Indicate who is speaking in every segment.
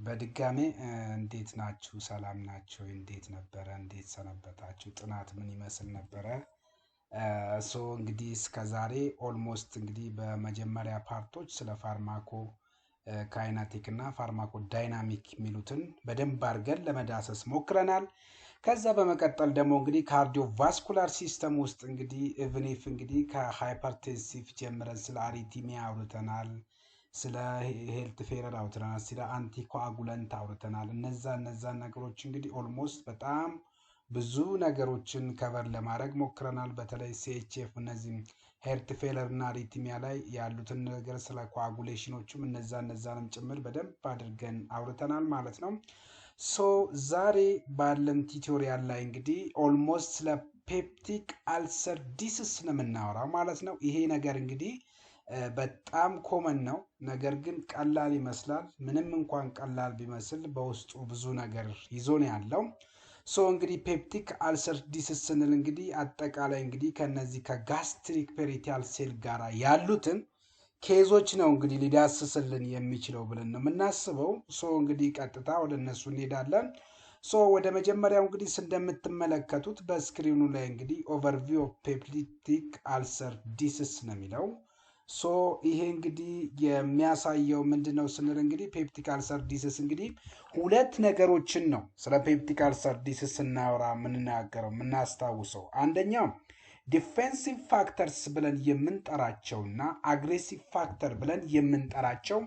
Speaker 1: በድጋሜ እንዴት ናችሁ? ሰላም ናችሁ? እንዴት ነበረ? እንዴት ሰነበታችሁ? ጥናት ምን ይመስል ነበረ? እንግዲህ እስከዛሬ ኦልሞስት እንግዲህ በመጀመሪያ ፓርቶች ስለ ፋርማኮ ካይናቲክ እና ፋርማኮ ዳይናሚክ የሚሉትን በደንብ አድርገን ለመዳሰስ ሞክረናል። ከዛ በመቀጠል ደግሞ እንግዲህ ካርዲዮቫስኩላር ሲስተም ውስጥ እንግዲህ ኢቭኒፍ እንግዲህ ከሃይፐርቴንሲቭ ጀምረን ስለ አሪቲሚያ አውርተናል። ስለ ሄልት ፌረር አውርተናል። ስለ አንቲኮአጉለንት አውርተናል። እነዛ ነገሮች እንግዲህ ኦልሞስት በጣም ብዙ ነገሮችን ከቨር ለማድረግ ሞክረናል። በተለይ ሲኤችኤፍ እነዚህ ሄልት ፌለር እና አሪቲሚያ ላይ ያሉትን ነገር ስለ ኮአጉሌሽኖችም እነዛንም ጭምር በደንብ አድርገን አውርተናል ማለት ነው። ዛሬ ባለን ቲዩቶሪያል ላይ እንግዲህ ኦልሞስት ስለ ፔፕቲክ አልሰር ዲስስ ነው የምናወራው ማለት ነው። ይሄ ነገር እንግዲህ በጣም ኮመን ነው፣ ነገር ግን ቀላል ይመስላል። ምንም እንኳን ቀላል ቢመስል በውስጡ ብዙ ነገር ይዞ ነው ያለው። እንግዲህ ፔፕቲክ አልሰር ዲስስ ስንል እንግዲህ አጠቃላይ እንግዲህ ከነዚህ ከጋስትሪክ ፔሪቲያል ሴል ጋር ያሉትን ኬዞች ነው እንግዲህ ሊዳስስልን የሚችለው ብለን ነው የምናስበው። እንግዲህ ቀጥታ ወደ እነሱ እንሄዳለን። ወደ መጀመሪያው እንግዲህ እንደምትመለከቱት በስክሪኑ ላይ እንግዲህ ኦቨርቪው ኦፍ ፔፕቲክ አልሰር ዲስስ ነው የሚለው። ይሄ እንግዲህ የሚያሳየው ምንድነው ስንል እንግዲህ ፔፕቲክ አልሰር ዲስስ እንግዲህ ሁለት ነገሮችን ነው ስለ ፔፕቲክ አልሰር ዲስስ ስናወራ የምንናገረው የምናስታውሰው። አንደኛው ዲፌንሲቭ ፋክተርስ ብለን የምንጠራቸውና አግሬሲቭ ፋክተር ብለን የምንጠራቸው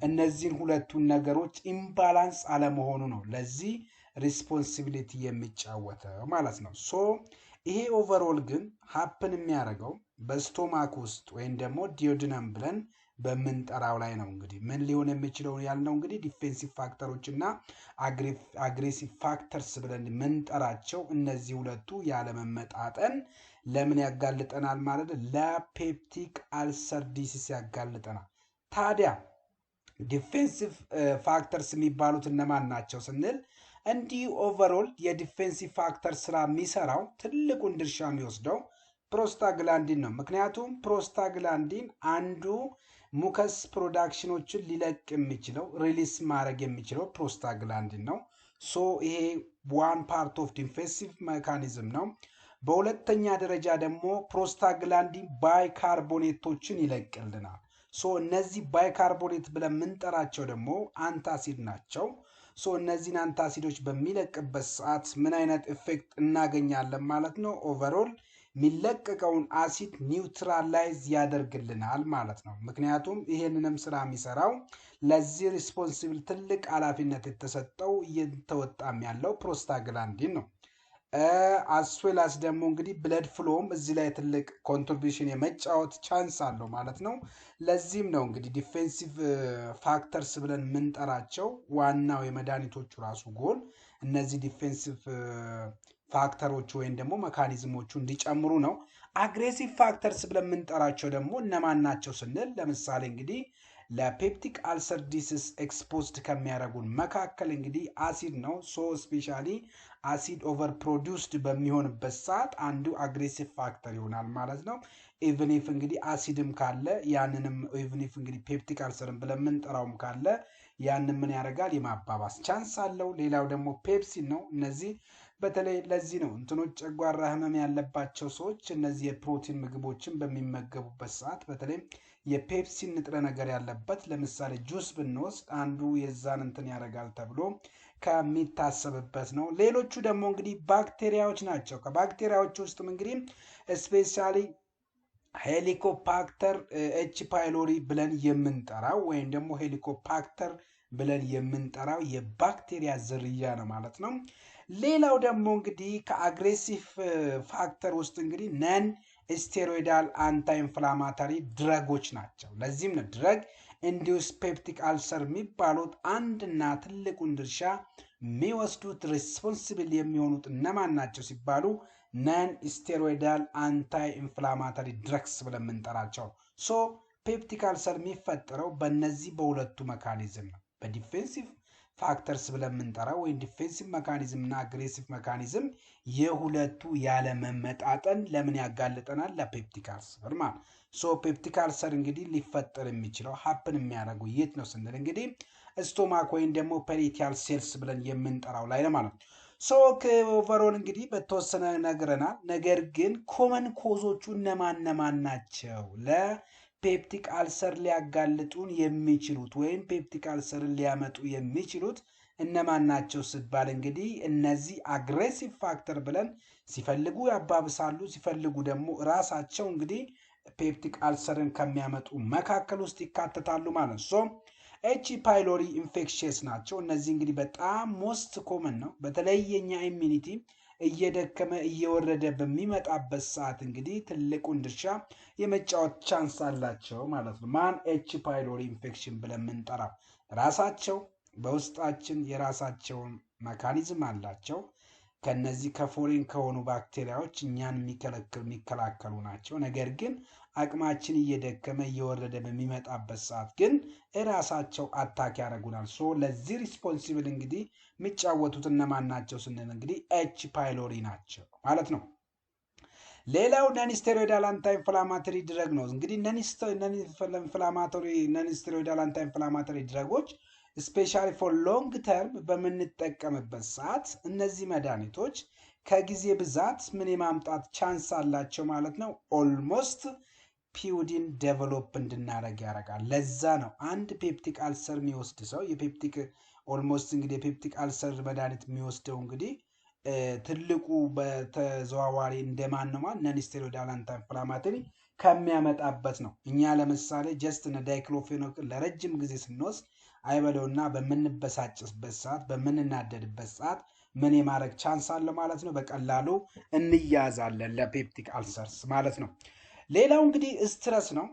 Speaker 1: እነዚህን ሁለቱን ነገሮች ኢምባላንስ አለመሆኑ ነው ለዚህ ሪስፖንሲቢሊቲ የሚጫወተው ማለት ነው። ይሄ ኦቨርኦል ግን ሀፕን የሚያደርገው በስቶማክ ውስጥ ወይም ደግሞ ዲዮድነም ብለን በምንጠራው ላይ ነው። እንግዲህ ምን ሊሆን የሚችለው ያልነው እንግዲህ ዲፌንሲቭ ፋክተሮች እና አግሬሲቭ ፋክተርስ ብለን የምንጠራቸው እነዚህ ሁለቱ ያለመመጣጠን ለምን ያጋልጠናል ማለት ለፔፕቲክ አልሰር ዲሲስ ያጋልጠናል። ታዲያ ዲፌንሲቭ ፋክተርስ የሚባሉት እነማን ናቸው ስንል እንዲህ ኦቨርኦል የዲፌንሲቭ ፋክተር ስራ የሚሰራው ትልቁን ድርሻ የሚወስደው ፕሮስታግላንዲን ነው። ምክንያቱም ፕሮስታግላንዲን አንዱ ሙከስ ፕሮዳክሽኖችን ሊለቅ የሚችለው ሪሊስ ማድረግ የሚችለው ፕሮስታግላንዲን ነው። ይሄ ዋን ፓርት ኦፍ ዲፌንሲቭ ሜካኒዝም ነው። በሁለተኛ ደረጃ ደግሞ ፕሮስታግላንዲን ባይካርቦኔቶችን ይለቅልናል። እነዚህ ባይካርቦኔት ብለን የምንጠራቸው ደግሞ አንታሲድ ናቸው። እነዚህን አንታሲዶች በሚለቅበት ሰዓት ምን አይነት ኢፌክት እናገኛለን ማለት ነው? ኦቨርኦል የሚለቀቀውን አሲድ ኒውትራላይዝ ያደርግልናል ማለት ነው። ምክንያቱም ይሄንንም ስራ የሚሰራው ለዚህ ሪስፖንሲብል ትልቅ ኃላፊነት የተሰጠው እየተወጣም ያለው ፕሮስታግላንዲን ነው። አስዌላስ ደግሞ እንግዲህ ብለድ ፍሎም እዚህ ላይ ትልቅ ኮንትሪቢሽን የመጫወት ቻንስ አለው ማለት ነው። ለዚህም ነው እንግዲህ ዲፌንሲቭ ፋክተርስ ብለን የምንጠራቸው ዋናው የመድኃኒቶቹ ራሱ ጎል እነዚህ ዲፌንሲቭ ፋክተሮች ወይም ደግሞ መካኒዝሞቹ እንዲጨምሩ ነው። አግሬሲቭ ፋክተርስ ብለን የምንጠራቸው ደግሞ እነማን ናቸው ስንል ለምሳሌ እንግዲህ ለፔፕቲክ አልሰር ዲስስ ኤክስፖዝድ ከሚያደርጉን መካከል እንግዲህ አሲድ ነው። ስፔሻሊ አሲድ ኦቨር ፕሮዲውስድ በሚሆንበት ሰዓት አንዱ አግሬሲቭ ፋክተር ይሆናል ማለት ነው። ኢቭኒፍ እንግዲህ አሲድም ካለ ያንንም ኢቭኒፍ እንግዲህ ፔፕቲክ አልሰርም ብለን የምንጠራውም ካለ ያንን ምን ያደርጋል የማባባስ ቻንስ አለው። ሌላው ደግሞ ፔፕሲን ነው። እነዚህ በተለይ ለዚህ ነው እንትኖች ጨጓራ ህመም ያለባቸው ሰዎች እነዚህ የፕሮቲን ምግቦችን በሚመገቡበት ሰዓት በተለይ የፔፕሲን ንጥረ ነገር ያለበት ለምሳሌ ጁስ ብንወስድ አንዱ የዛን እንትን ያደርጋል ተብሎ ከሚታሰብበት ነው። ሌሎቹ ደግሞ እንግዲህ ባክቴሪያዎች ናቸው። ከባክቴሪያዎች ውስጥም እንግዲህ ስፔሻሊ ሄሊኮፓክተር ኤች ፓይሎሪ ብለን የምንጠራው ወይም ደግሞ ሄሊኮፓክተር ብለን የምንጠራው የባክቴሪያ ዝርያ ነው ማለት ነው። ሌላው ደግሞ እንግዲህ ከአግሬሲቭ ፋክተር ውስጥ እንግዲህ ነን ስቴሮይዳል አንታይ ኢንፍላማታሪ ድረጎች ናቸው። ለዚህም ነው ድረግ ኢንዲውስ ፔፕቲክ አልሰር የሚባሉት አንድና ትልቁን ድርሻ የሚወስዱት ሪስፖንሲብል የሚሆኑት እነማን ናቸው ሲባሉ ነን ስቴሮይዳል አንታይ ኢንፍላማታሪ ድረግስ ብለን የምንጠራቸው። ፔፕቲክ አልሰር የሚፈጠረው በእነዚህ በሁለቱ መካኒዝም ነው። በዲፌንሲቭ ፋክተርስ ብለን የምንጠራው ወይም ዲፌንሲቭ መካኒዝም እና አግሬሲቭ መካኒዝም የሁለቱ ያለመመጣጠን ለምን ያጋልጠናል? ለፔፕቲክ አልሰር ማለት ፔፕቲክ አልሰር እንግዲህ ሊፈጠር የሚችለው ሀፕን የሚያደርጉ የት ነው ስንል እንግዲህ ስቶማክ ወይም ደግሞ ፔሪቲያል ሴልስ ብለን የምንጠራው ላይ ነው ማለት ነው። ሶ ኦቨሮል እንግዲህ በተወሰነ ነግረናል። ነገር ግን ኮመን ኮዞቹ እነማን ናቸው? ለፔፕቲክ አልሰር ሊያጋልጡን የሚችሉት ወይም ፔፕቲክ አልሰርን ሊያመጡ የሚችሉት እነማን ናቸው ሲባል እንግዲህ እነዚህ አግሬሲቭ ፋክተር ብለን ሲፈልጉ ያባብሳሉ፣ ሲፈልጉ ደግሞ ራሳቸው እንግዲህ ፔፕቲክ አልሰርን ከሚያመጡ መካከል ውስጥ ይካተታሉ ማለት ነው። ኤች ፓይሎሪ ኢንፌክሽንስ ናቸው። እነዚህ እንግዲህ በጣም ሞስት ኮመን ነው። በተለይ የኛ ኢሚኒቲ እየደከመ እየወረደ በሚመጣበት ሰዓት እንግዲህ ትልቁን ድርሻ የመጫወት ቻንስ አላቸው ማለት ነው። ማን ኤች ፓይሎሪ ኢንፌክሽን ብለን የምንጠራው ራሳቸው በውስጣችን የራሳቸውን መካኒዝም አላቸው። ከነዚህ ከፎሬን ከሆኑ ባክቴሪያዎች እኛን የሚከላከሉ ናቸው። ነገር ግን አቅማችን እየደከመ እየወረደ በሚመጣበት ሰዓት ግን እራሳቸው አታክ ያደርጉናል። ሶ ለዚህ ሪስፖንሲብል እንግዲህ የሚጫወቱት እነማን ናቸው ስንል እንግዲህ ኤች ፓይሎሪ ናቸው ማለት ነው። ሌላው ነንስቴሮይዳል አንታይ ኢንፍላማቶሪ ድረግ ነው። እንግዲህ ነንስቴሮይዳል አንታይ ኢንፍላማቶሪ ድረጎች ስፔሻሊ ፎር ሎንግ ተርም በምንጠቀምበት ሰዓት እነዚህ መድኃኒቶች ከጊዜ ብዛት ምን የማምጣት ቻንስ አላቸው ማለት ነው። ኦልሞስት ፒውዲን ዴቨሎፕ እንድናደርግ ያደርጋል። ለዛ ነው አንድ ፔፕቲክ አልሰር የሚወስድ ሰው የፔፕቲክ ኦልሞስት እንግዲህ የፔፕቲክ አልሰር መድኃኒት የሚወስደው እንግዲህ ትልቁ በተዘዋዋሪ እንደማን ነው ማለት ነንስቴሮይዳል አንታይ ኢንፍላማቶሪ ከሚያመጣበት ነው። እኛ ለምሳሌ ጀስት ዳይክሎፌናክ ለረጅም ጊዜ ስንወስድ አይበለውና በምንበሳጭበት ሰዓት በምንናደድበት ሰዓት ምን የማድረግ ቻንስ አለ ማለት ነው። በቀላሉ እንያዛለን ለፔፕቲክ አልሰርስ ማለት ነው። ሌላው እንግዲህ ስትረስ ነው።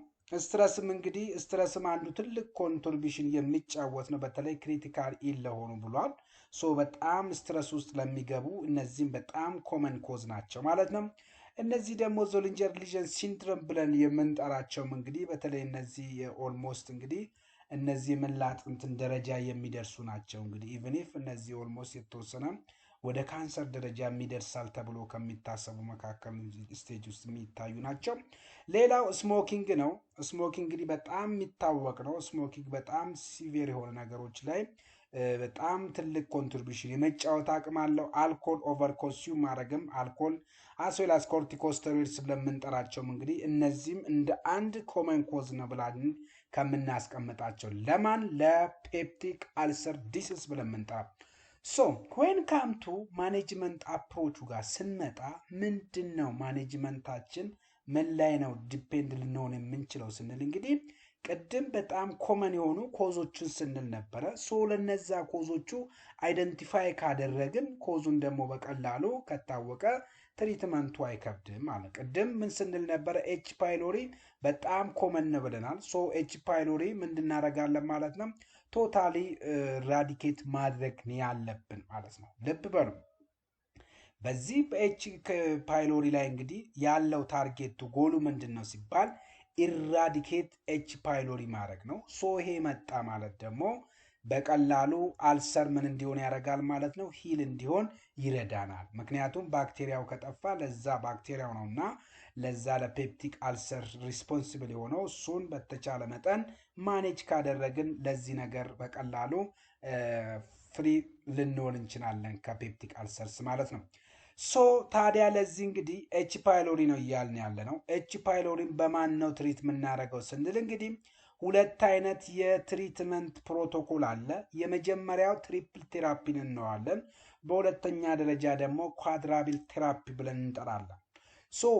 Speaker 1: ስትረስም አንዱ ትልቅ ኮንትሪቢሽን የሚጫወት ነው። በተለይ ክሪቲካል ኢል ለሆኑ ብሏል። ሶ በጣም ስትረስ ውስጥ ለሚገቡ እነዚህም በጣም ኮመን ኮዝ ናቸው ማለት ነው። እነዚህ ደግሞ ዞሊንጀር ሊዥን ሲንድሮም ብለን የምንጠራቸው እንግዲህ በተለይ እነዚህ ኦልሞስት እንግዲህ እነዚህ ምላጥንትን ደረጃ የሚደርሱ ናቸው። እንግዲህ ኢቭን ኢፍ እነዚህ ኦልሞስት የተወሰነ ወደ ካንሰር ደረጃ የሚደርሳል ተብሎ ከሚታሰቡ መካከል ስቴጅ ውስጥ የሚታዩ ናቸው። ሌላው ስሞኪንግ ነው። ስሞኪንግ እንግዲህ በጣም የሚታወቅ ነው። ስሞኪንግ በጣም ሲቪር የሆነ ነገሮች ላይ በጣም ትልቅ ኮንትሪቢሽን የመጫወት አቅም አለው። አልኮል ኦቨር ኮንሱም ማድረግም አልኮል አስዌላስ ኮርቲኮስቴሮይድስ ብለምንጠራቸውም እንግዲህ እነዚህም እንደ አንድ ኮመን ኮዝ ነው ብለን ከምናስቀምጣቸው ለማን ለፔፕቲክ አልሰር ዲሲዝ ብለምንጠራ። ሶ ወይን ካምቱ ማኔጅመንት አፕሮቹ ጋር ስንመጣ ምንድን ነው ማኔጅመንታችን ምን ላይ ነው ዲፔንድ ልንሆን የምንችለው ስንል እንግዲህ ቅድም በጣም ኮመን የሆኑ ኮዞችን ስንል ነበረ። ሶ ለነዛ ኮዞቹ አይደንቲፋይ ካደረግን ኮዙን ደግሞ በቀላሉ ከታወቀ ትሪትመንቱ አይከብድም ማለት። ቅድም ምን ስንል ነበረ? ኤች ፓይሎሪ በጣም ኮመን ነው ብለናል። ሶ ኤች ፓይሎሪ ምንድን እናደርጋለን ማለት ነው? ቶታሊ ራዲኬት ማድረግ ያለብን ማለት ነው። ልብ በሉ። በዚህ በኤች ፓይሎሪ ላይ እንግዲህ ያለው ታርጌቱ ጎሉ ምንድን ነው ሲባል ኢራዲኬት ኤች ፓይሎሪ ማድረግ ነው። ሶ ይሄ መጣ ማለት ደግሞ በቀላሉ አልሰር ምን እንዲሆን ያደርጋል ማለት ነው? ሂል እንዲሆን ይረዳናል። ምክንያቱም ባክቴሪያው ከጠፋ ለዛ ባክቴሪያው ነውና ለዛ ለፔፕቲክ አልሰር ሪስፖንሲብል የሆነው እሱን በተቻለ መጠን ማኔጅ ካደረግን ለዚህ ነገር በቀላሉ ፍሪ ልንሆን እንችላለን ከፔፕቲክ አልሰርስ ማለት ነው። ሶ ታዲያ ለዚህ እንግዲህ ኤች ፓይሎሪ ነው እያልን ያለ ነው። ኤች ፓይሎሪን በማን ነው ትሪት የምናደርገው ስንል እንግዲህ ሁለት አይነት የትሪትመንት ፕሮቶኮል አለ። የመጀመሪያው ትሪፕል ቴራፒን እንለዋለን። በሁለተኛ ደረጃ ደግሞ ኳድራብል ቴራፒ ብለን እንጠራለን። ሶ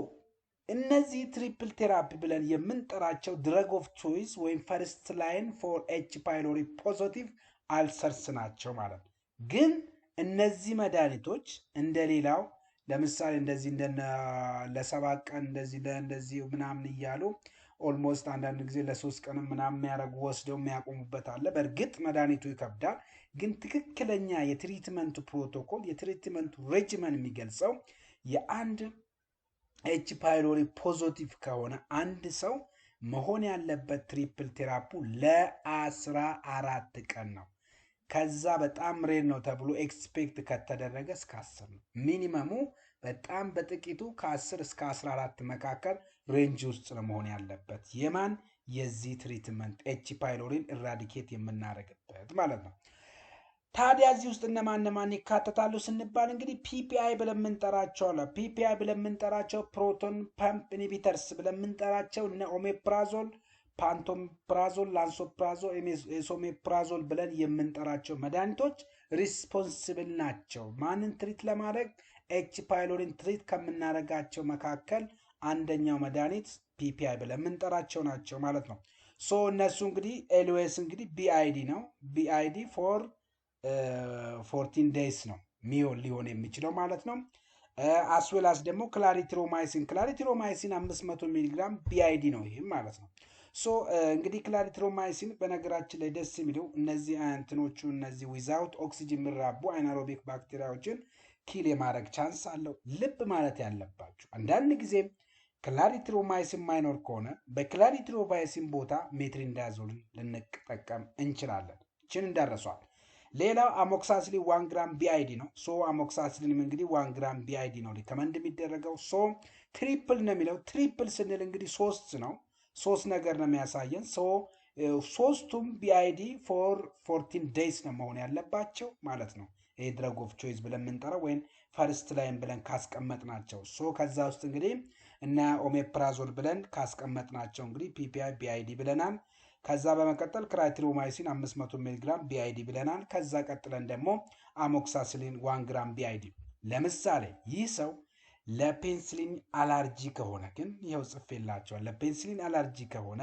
Speaker 1: እነዚህ ትሪፕል ቴራፒ ብለን የምንጠራቸው ድረግ ኦፍ ቾይስ ወይም ፈርስት ላይን ፎር ኤች ፓይሎሪ ፖዚቲቭ አልሰርስ ናቸው ማለት ነው። ግን እነዚህ መድኃኒቶች እንደሌላው ለምሳሌ እንደዚህ ለሰባት ቀን እንደዚህ ምናምን እያሉ ኦልሞስት አንዳንድ ጊዜ ለሶስት ቀንም ምናምን የሚያደርጉ ወስደው የሚያቆሙበት አለ። በእርግጥ መድኃኒቱ ይከብዳል። ግን ትክክለኛ የትሪትመንቱ ፕሮቶኮል የትሪትመንቱ ሬጅመን የሚገልጸው የአንድ ኤች ፓይሎሪ ፖዚቲቭ ከሆነ አንድ ሰው መሆን ያለበት ትሪፕል ቴራፑ ለ14 ቀን ነው። ከዛ በጣም ሬር ነው ተብሎ ኤክስፔክት ከተደረገ እስከ 10 ነው። ሚኒመሙ በጣም በጥቂቱ ከ10 እስከ 14 መካከል ሬንጅ ውስጥ ነው መሆን ያለበት። የማን የዚህ ትሪትመንት ኤች ፓይሎሪን ኢራዲኬት የምናደርግበት ማለት ነው። ታዲያ እዚህ ውስጥ እነማን ይካተታሉ ስንባል እንግዲህ ፒፒአይ ብለን የምንጠራቸው አለ። ፒፒአይ ብለን የምንጠራቸው ፕሮቶን ፐምፕ ኢንሂቢተርስ ብለን የምንጠራቸው እነ ኦሜፕራዞል፣ ፓንቶፕራዞል፣ ላንሶፕራዞል፣ ኤሶሜፕራዞል ብለን የምንጠራቸው መድኃኒቶች ሪስፖንሲብል ናቸው ማንን ትሪት ለማድረግ ኤች ፓይሎሪን ትሪት ከምናደርጋቸው መካከል አንደኛው መድኃኒት ፒፒአይ ብለን የምንጠራቸው ናቸው ማለት ነው። ሶ እነሱ እንግዲህ ኤልዌስ እንግዲህ ቢአይዲ ነው። ቢአይዲ ፎር 14 ዴይስ ነው ሊሆን የሚችለው ማለት ነው። አስዌላስ ደግሞ ክላሪትሮማይሲን 500 ሚሊግራም ቢአይዲ ነው ይህም ማለት ነው። ሶ እንግዲህ ክላሪትሮማይሲን በነገራችን ላይ ደስ የሚለው እነዚህ እንትኖቹ እነዚህ ዊዛውት ኦክሲጅን የሚራቡ አናሮቢክ ባክቴሪያዎችን ኪል የማድረግ ቻንስ አለው። ልብ ማለት ያለባችሁ አንዳንድ ጊዜም ክላሪትሮማይሲን ማይኖር ከሆነ በክላሪትሮማይሲን ቦታ ሜትሪንዳዞልን ልንጠቀም እንችላለን። እችን እንዳረሷል። ሌላው አሞክሳሲሊን 1 ግራም ቢአይዲ ነው። ሶ አሞክሳሲሊንም እንግዲህ 1 ግራም ቢአይዲ ነው ሪከመንድ የሚደረገው። ሶ ትሪፕል ነው የሚለው። ትሪፕል ስንል እንግዲህ 3 ነው። 3 ነገር ነው የሚያሳየን። ሶ ሶስቱም ቢአይዲ ፎር 14 ዴይስ ነው መሆን ያለባቸው ማለት ነው። ይሄ ድረግ ኦፍ ቾይስ ብለን የምንጠራው ወይም ፈርስት ላይን ብለን ካስቀመጥናቸው ሶ ከዛ ውስጥ እንግዲህ እና ኦሜፕራዞል ብለን ካስቀመጥናቸው እንግዲህ ፒፒአይ ቢአይዲ ብለናል። ከዛ በመቀጠል ክላሪትሮማይሲን 500 ሚሊግራም ቢአይዲ ብለናል። ከዛ ቀጥለን ደግሞ አሞክሳሲሊን 1 ግራም ቢአይዲ። ለምሳሌ ይህ ሰው ለፔንሲሊን አለርጂ ከሆነ ግን ይኸው ጽፌላቸዋል። ለፔንሲሊን አለርጂ ከሆነ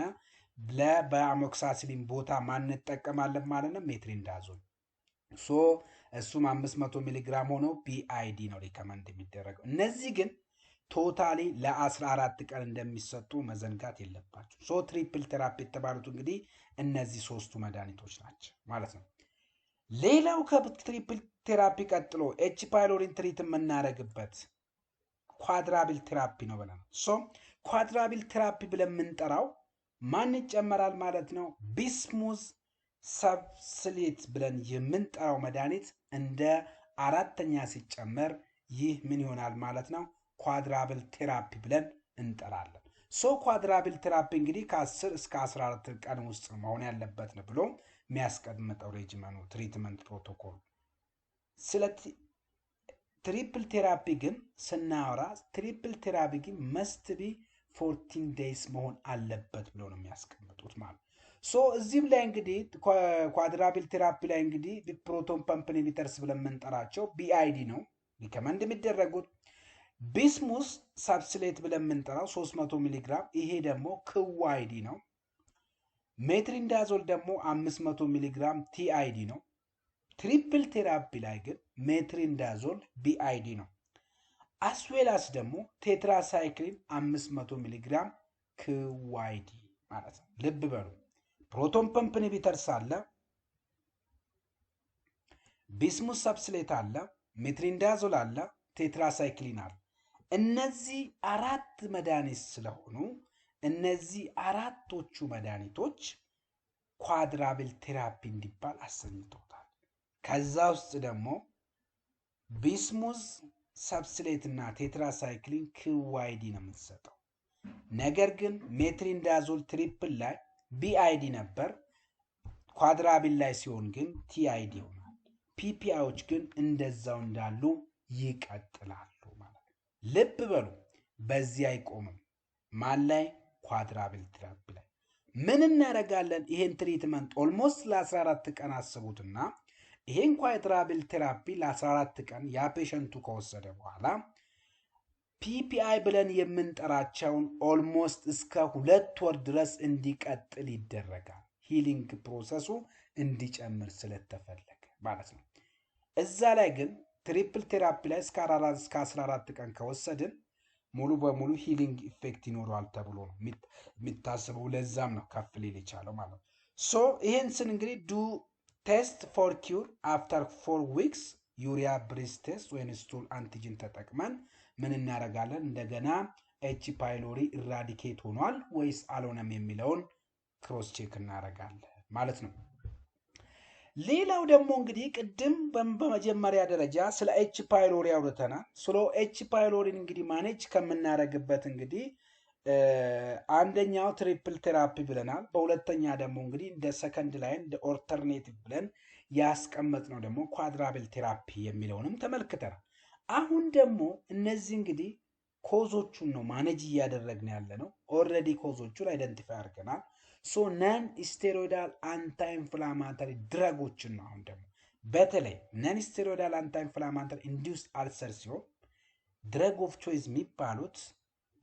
Speaker 1: በአሞክሳሲሊን ቦታ ማን እንጠቀማለን ማለት ነው? ሜትሪንዳዞል። ሶ እሱም 500 ሚሊግራም ሆኖ ቢአይዲ ነው ሪከመንድ የሚደረገው። እነዚህ ግን ቶታሊ ለ14 ቀን እንደሚሰጡ መዘንጋት የለባቸው። ሶ ትሪፕል ቴራፒ የተባሉት እንግዲህ እነዚህ ሶስቱ መድኃኒቶች ናቸው ማለት ነው። ሌላው ከትሪፕል ቴራፒ ቀጥሎ ኤች ፓይሎሪን ትሪት የምናደርግበት ኳድራብል ቴራፒ ነው ብለናል። ሶ ኳድራብል ቴራፒ ብለን የምንጠራው ማን ይጨመራል ማለት ነው? ቢስሙዝ ሰብስሌት ብለን የምንጠራው መድኃኒት እንደ አራተኛ ሲጨመር ይህ ምን ይሆናል ማለት ነው? ኳድራብል ቴራፒ ብለን እንጠራለን። ሶ ኳድራብል ቴራፒ እንግዲህ ከ10 እስከ 14 ቀን ውስጥ መሆን ያለበት ነው ብሎ የሚያስቀምጠው ሬጅመኑ ትሪትመንት ፕሮቶኮል። ስለ ትሪፕል ቴራፒ ግን ስናወራ ትሪፕል ቴራፒ ግን መስት ቢ 14 ዴይስ መሆን አለበት ብሎ ነው የሚያስቀምጡት ማለት። ሶ እዚህም ላይ እንግዲህ ኳድራብል ቴራፒ ላይ እንግዲህ ፕሮቶን ፐምፕ ኢንሂቢተርስ ብለን የምንጠራቸው ቢአይዲ ነው ሪከመንድ የሚደረጉት። ቢስሙስ ሰብስሌት ብለን የምንጠራው 300 ሚሊግራም ይሄ ደግሞ ክዋይዲ ነው። ሜትሪንዳዞል ደግሞ 500 ሚሊግራም ቲአይዲ ነው። ትሪፕል ቴራፒ ላይ ግን ሜትሪንዳዞል ቢአይዲ ነው። አስዌላስ ደግሞ ቴትራሳይክሊን 500 ሚሊግራም ክዋይዲ ማለት ነው። ልብ በሉ ፕሮቶን ፐምፕ ኢንሂቢተርስ አለ፣ ቢስሙስ ሰብስሌት አለ፣ ሜትሪንዳዞል አለ፣ ቴትራሳይክሊን አለ። እነዚህ አራት መድኃኒት ስለሆኑ እነዚህ አራቶቹ መድኃኒቶች ኳድራብል ቴራፒ እንዲባል አሰኝቶታል። ከዛ ውስጥ ደግሞ ቢስሙዝ ሰብስሌት እና ቴትራሳይክሊን ክዋይዲ ነው የምትሰጠው። ነገር ግን ሜትሪንዳዞል ትሪፕል ላይ ቢአይዲ ነበር፣ ኳድራብል ላይ ሲሆን ግን ቲአይዲ ይሆናል። ፒፒአዮች ግን እንደዛው እንዳሉ ይቀጥላሉ ማለት ነው። ልብ በሉ በዚህ አይቆምም። ማን ላይ? ኳድራብል ቴራፒ ላይ። ምን እናደርጋለን? ይሄን ትሪትመንት ኦልሞስት ለ14 ቀን አስቡትና ይሄን ኳድራብል ቴራፒ ለ14 ቀን ያ ፔሸንቱ ከወሰደ በኋላ ፒፒአይ ብለን የምንጠራቸውን ኦልሞስት እስከ 2 ወር ድረስ እንዲቀጥል ይደረጋል። ሂሊንግ ፕሮሰሱ እንዲጨምር ስለተፈለገ ማለት ነው። እዛ ላይ ግን ትሪፕል ቴራፒ ላይ እስከ 14 ቀን ከወሰድን ሙሉ በሙሉ ሂሊንግ ኢፌክት ይኖረዋል ተብሎ ነው የሚታሰበው። ለዛም ነው ከፍ ሊል የቻለው ማለት ነው። ሶ ይሄን ስን እንግዲህ ዱ ቴስት ፎር ኪውር አፍተር 4 ዊክስ ዩሪያ ብሬዝ ቴስት ወይም ስቱል አንቲጅን ተጠቅመን ምን እናደርጋለን? እንደገና ኤች ፓይሎሪ ኢራዲኬት ሆኗል ወይስ አልሆነም የሚለውን ክሮስ ቼክ እናደርጋለን ማለት ነው። ሌላው ደግሞ እንግዲህ ቅድም በመጀመሪያ ደረጃ ስለ ኤች ፓይሎሪ አውርተናል። ስለ ኤች ፓይሎሪን እንግዲህ ማኔጅ ከምናደርግበት እንግዲህ አንደኛው ትሪፕል ቴራፒ ብለናል። በሁለተኛ ደግሞ እንግዲህ እንደ ሰከንድ ላይን እንደ ኦልተርኔቲቭ ብለን ያስቀመጥነው ደግሞ ኳድራብል ቴራፒ የሚለውንም ተመልክተናል። አሁን ደግሞ እነዚህ እንግዲህ ኮዞቹን ነው ማኔጅ እያደረግን ያለ ነው። ኦልሬዲ ኮዞቹን አይደንቲፋይ አድርገናል። ሶ ነን ስቴሮይዳል አንታይ ኢንፍላማተሪ ድረጎችን ነው አሁን ደግሞ በተለይ ነን ስቴሮይዳል አንታይ ኢንፍላማተሪ ኢንዲውስድ አልሰር ሲሆን ድረግ ኦፍ ቾይስ የሚባሉት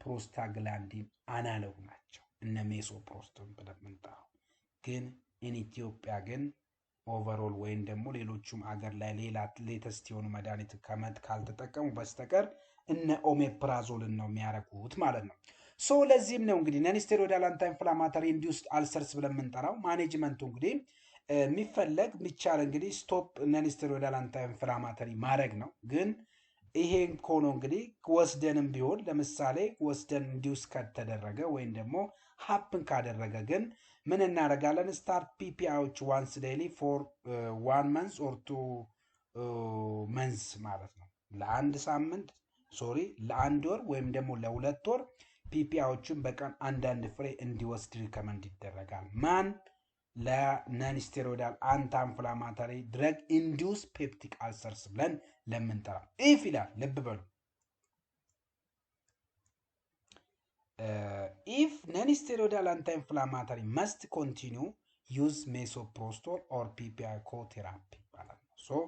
Speaker 1: ፕሮስታግላንዲን አናሎግ ናቸው። እነ ሜሶፕሮስቶን ብለን የምንጠራው ግን ኢትዮጵያ ግን ኦቨሮል ወይም ደግሞ ሌሎቹም አገር ላይ ሌላ ሌተስት የሆኑ መድኃኒት ካልተጠቀሙ በስተቀር እነ ኦሜፕራዞልን ነው የሚያረጉት ማለት ነው። ሶ ለዚህም ነው እንግዲህ ነን ስቴሮይዳል አንታይ ኢንፍላማተሪ ኢንዲውስድ አልሰርስ ብለን የምንጠራው። ማኔጅመንቱ እንግዲህ የሚፈለግ የሚቻል እንግዲህ ስቶፕ ነን ስቴሮይዳል አንታይ ኢንፍላማተሪ ማድረግ ነው። ግን ይሄን ኮኖ እንግዲህ ወስደንም ቢሆን ለምሳሌ ወስደን ኢንዲውስ ከተደረገ ወይም ደግሞ ሀፕን ካደረገ ግን ምን እናደርጋለን? ስታርት ፒፒአይዎች ዋንስ ዴይሊ ፎር 1 መንዝ ኦር 2 መንዝ ማለት ነው። ለአንድ ሳምንት ለአንድ ወር ወይም ደግሞ ለ2 ወር ፒፒአይዎችን በቀን አንዳንድ ፍሬ እንዲወስድ ሪከመንድ ይደረጋል። ማን? ለነን ስቴሮይዳል አንታ ኢንፍላማተሪ ድረግ ኢንዲውስ ፔፕቲክ አልሰርስ ብለን ለምንጠራ ኢፍ ይላል። ልብ በሉ ኢፍ ነን ስቴሮይዳል አንታ ኢንፍላማተሪ መስት ኮንቲኒው ዩዝ ሜሶፕሮስቶል ኦር ፒፒአይ ኮቴራፒ ማለት ነው። ሶ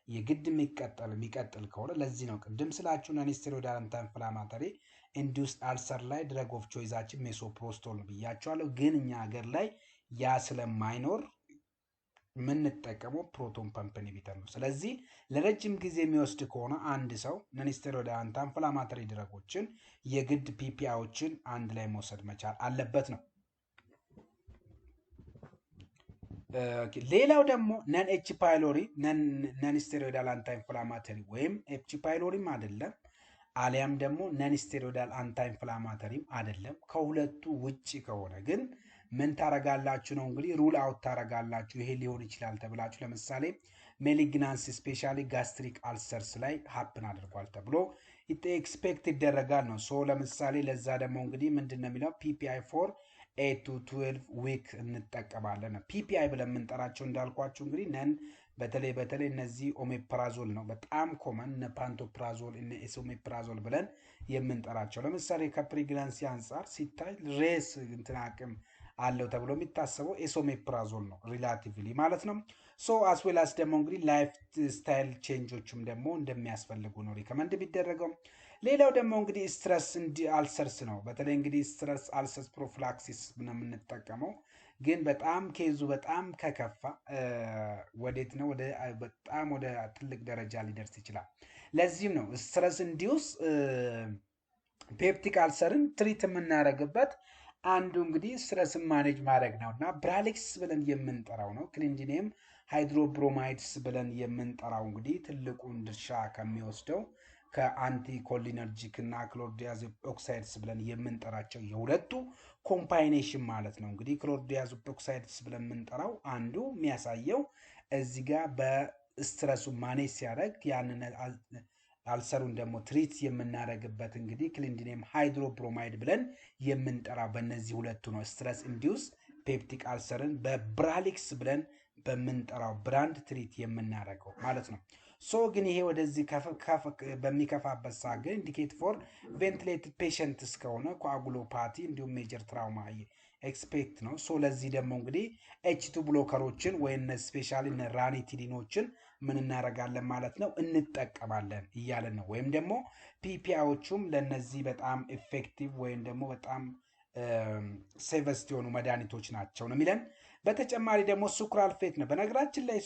Speaker 1: የግድ የሚቀጥል ከሆነ ለዚህ ነው ቅድም ስላችሁ ነን ስቴሮይዳል አንታ ኢንፍላማተሪ ኢንዲውስድ አልሰር ላይ ድረግ ኦፍ ቾይዛችን ሜሶፕሮስቶል ነው ብያቸዋለሁ። ግን እኛ ሀገር ላይ ያ ስለማይኖር የምንጠቀመው ፕሮቶን ፐምፕ ኢንሂቢተር ነው። ስለዚህ ለረጅም ጊዜ የሚወስድ ከሆነ አንድ ሰው ነን ስቴሮይዳል አንታ ኢንፍላማተሪ ድረጎችን የግድ ፒፒአይዎችን አንድ ላይ መውሰድ መቻል አለበት ነው። ሌላው ደግሞ ነን ኤች ፓይሎሪ ነን ስቴሮይዳል አንታ ኢንፍላማተሪ ወይም ኤች ፓይሎሪም አይደለም አሊያም ደግሞ ነን ስቴሮይዳል አንታ ኢንፍላማተሪም አይደለም። ከሁለቱ ውጪ ከሆነ ግን ምን ታረጋላችሁ ነው እንግዲህ ሩል አውት ታረጋላችሁ። ይሄ ሊሆን ይችላል ተብላችሁ ለምሳሌ ሜሊግናንስ ስፔሻሊ ጋስትሪክ አልሰርስ ላይ ሀፕን አድርጓል ተብሎ ኤክስፔክት ይደረጋል ነው። ሶ ለምሳሌ ለዛ ደግሞ እንግዲህ ምንድን ነው የሚለው ፒፒአይ ፎር 8 to 12 ዊክ እንጠቀማለን። ፒፒአይ ብለን የምንጠራቸው እንዳልኳችሁ እንግዲህ ነን በተለይ እነዚህ ኦሜፕራዞል ነው በጣም ኮመን እነ ፓንቶፕራዞል እነ ኤሶሜፕራዞል ብለን የምንጠራቸው። ለምሳሌ ከፕሬግናንሲ አንጻር ሲታይ ሬስ እንትን አቅም አለው ተብሎ የሚታሰበው ኤሶሜፕራዞል ነው ሪላቲቭሊ ማለት ነው። ሶ አስዌላስ ደግሞ እንግዲህ ላይፍ ስታይል ቼንጆችም ደግሞ እንደሚያስፈልጉ ነው ሪከመንድ የሚደረገው። ሌላው ደግሞ እንግዲህ ስትረስ አልሰርስ ነው። በተለይ እንግዲህ ስትረስ አልሰርስ ፕሮፊላክሲስ ነው የምንጠቀመው። ግን በጣም ኬዙ በጣም ከከፋ ወዴት ነው በጣም ወደ ትልቅ ደረጃ ሊደርስ ይችላል። ለዚህም ነው ስትረስ ኢንዲውስ ፔፕቲክ አልሰርን ትሪት የምናደርግበት አንዱ እንግዲህ ስትረስን ማኔጅ ማድረግ ነው እና ብራሊክስ ብለን የምንጠራው ነው። ክሊንዲኒየም ሃይድሮብሮማይድስ ብለን የምንጠራው እንግዲህ ትልቁን ድርሻ ከሚወስደው ከአንቲ ኮሊነርጂክ እና ክሎርዲያዚፕ ኦክሳይድስ ብለን የምንጠራቸው የሁለቱ ኮምባይኔሽን ማለት ነው። እንግዲህ ክሎርዲያዚፕ ኦክሳይድስ ብለን የምንጠራው አንዱ የሚያሳየው እዚህ ጋር በስትረሱ ማኔጅ ሲያደርግ ያንን አልሰሩን ደግሞ ትሪት የምናደርግበት እንግዲህ ክሊንዲኒየም ሃይድሮብሮማይድ ብለን የምንጠራው በእነዚህ ሁለቱ ነው። ስትረስ ኢንዲውስ ፔፕቲክ አልሰርን በብራሊክስ ብለን በምንጠራው ብራንድ ትሪት የምናደርገው ማለት ነው። ሶ ግን ይሄ ወደዚህ በሚከፋበት ሰዓት ግን ኢንዲኬት ፎር ቬንቲሌትድ ፔሸንት እስከሆነ ኮአጉሎፓቲ እንዲሁም ሜጀር ትራውማ ኤክስፔክት ነው። ሶ ለዚህ ደግሞ እንግዲህ ኤች2 ብሎከሮችን ወይም ስፔሻሊ ራኒቲዲኖችን ምን እናደርጋለን ማለት ነው እንጠቀማለን እያለን ነው። ወይም ደግሞ ፒፒአይዎቹም ለነዚህ በጣም ኢፌክቲቭ ወይም ደግሞ በጣም ሴቨስት የሆኑ መድኃኒቶች ናቸው ነው የሚለን። በተጨማሪ ደግሞ ሱክራልፌት ነው። በነገራችን ላይ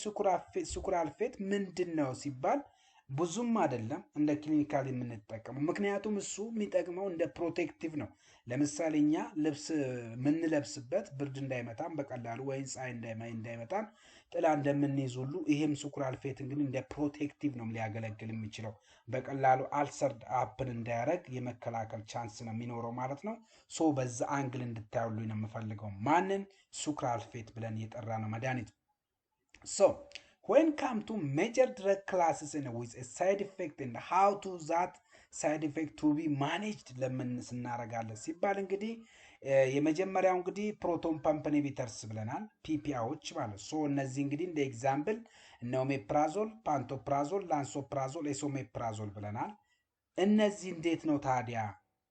Speaker 1: ሱክራልፌት ምንድን ነው ሲባል ብዙም አይደለም እንደ ክሊኒካል የምንጠቀመው። ምክንያቱም እሱ የሚጠቅመው እንደ ፕሮቴክቲቭ ነው። ለምሳሌ እኛ ልብስ የምንለብስበት ብርድ እንዳይመጣን በቀላሉ ወይም ፀሐይ እንዳይመጣን ጥላ እንደምንይዝ ሁሉ ይሄም ሱክራልፌት እንግዲህ እንደ ፕሮቴክቲቭ ነው ሊያገለግል የሚችለው። በቀላሉ አልሰር አፕን እንዳያደርግ የመከላከል ቻንስ ነው የሚኖረው ማለት ነው። ሶ በዛ አንግል እንድታዩልኝ ነው የምፈልገው። ማንን? ሱክራልፌት ብለን የጠራ ነው መድኃኒት። ሶ when come to major drug classes and with a side effect and how to that ሳይድ ኢፌክት ቱ ቢ ማኔጅድ ለምን ስናረጋለን ሲባል እንግዲህ የመጀመሪያው እንግዲህ ፕሮቶን ፐምፕ ኢንሂቢተርስ ብለናል ፒፒአዎች ማለት ሶ እነዚህ እንግዲህ እንደ ኤግዛምፕል እነ ኦሜፕራዞል፣ ፓንቶፕራዞል፣ ላንሶፕራዞል፣ ኤሶሜፕራዞል ብለናል። እነዚህ እንዴት ነው ታዲያ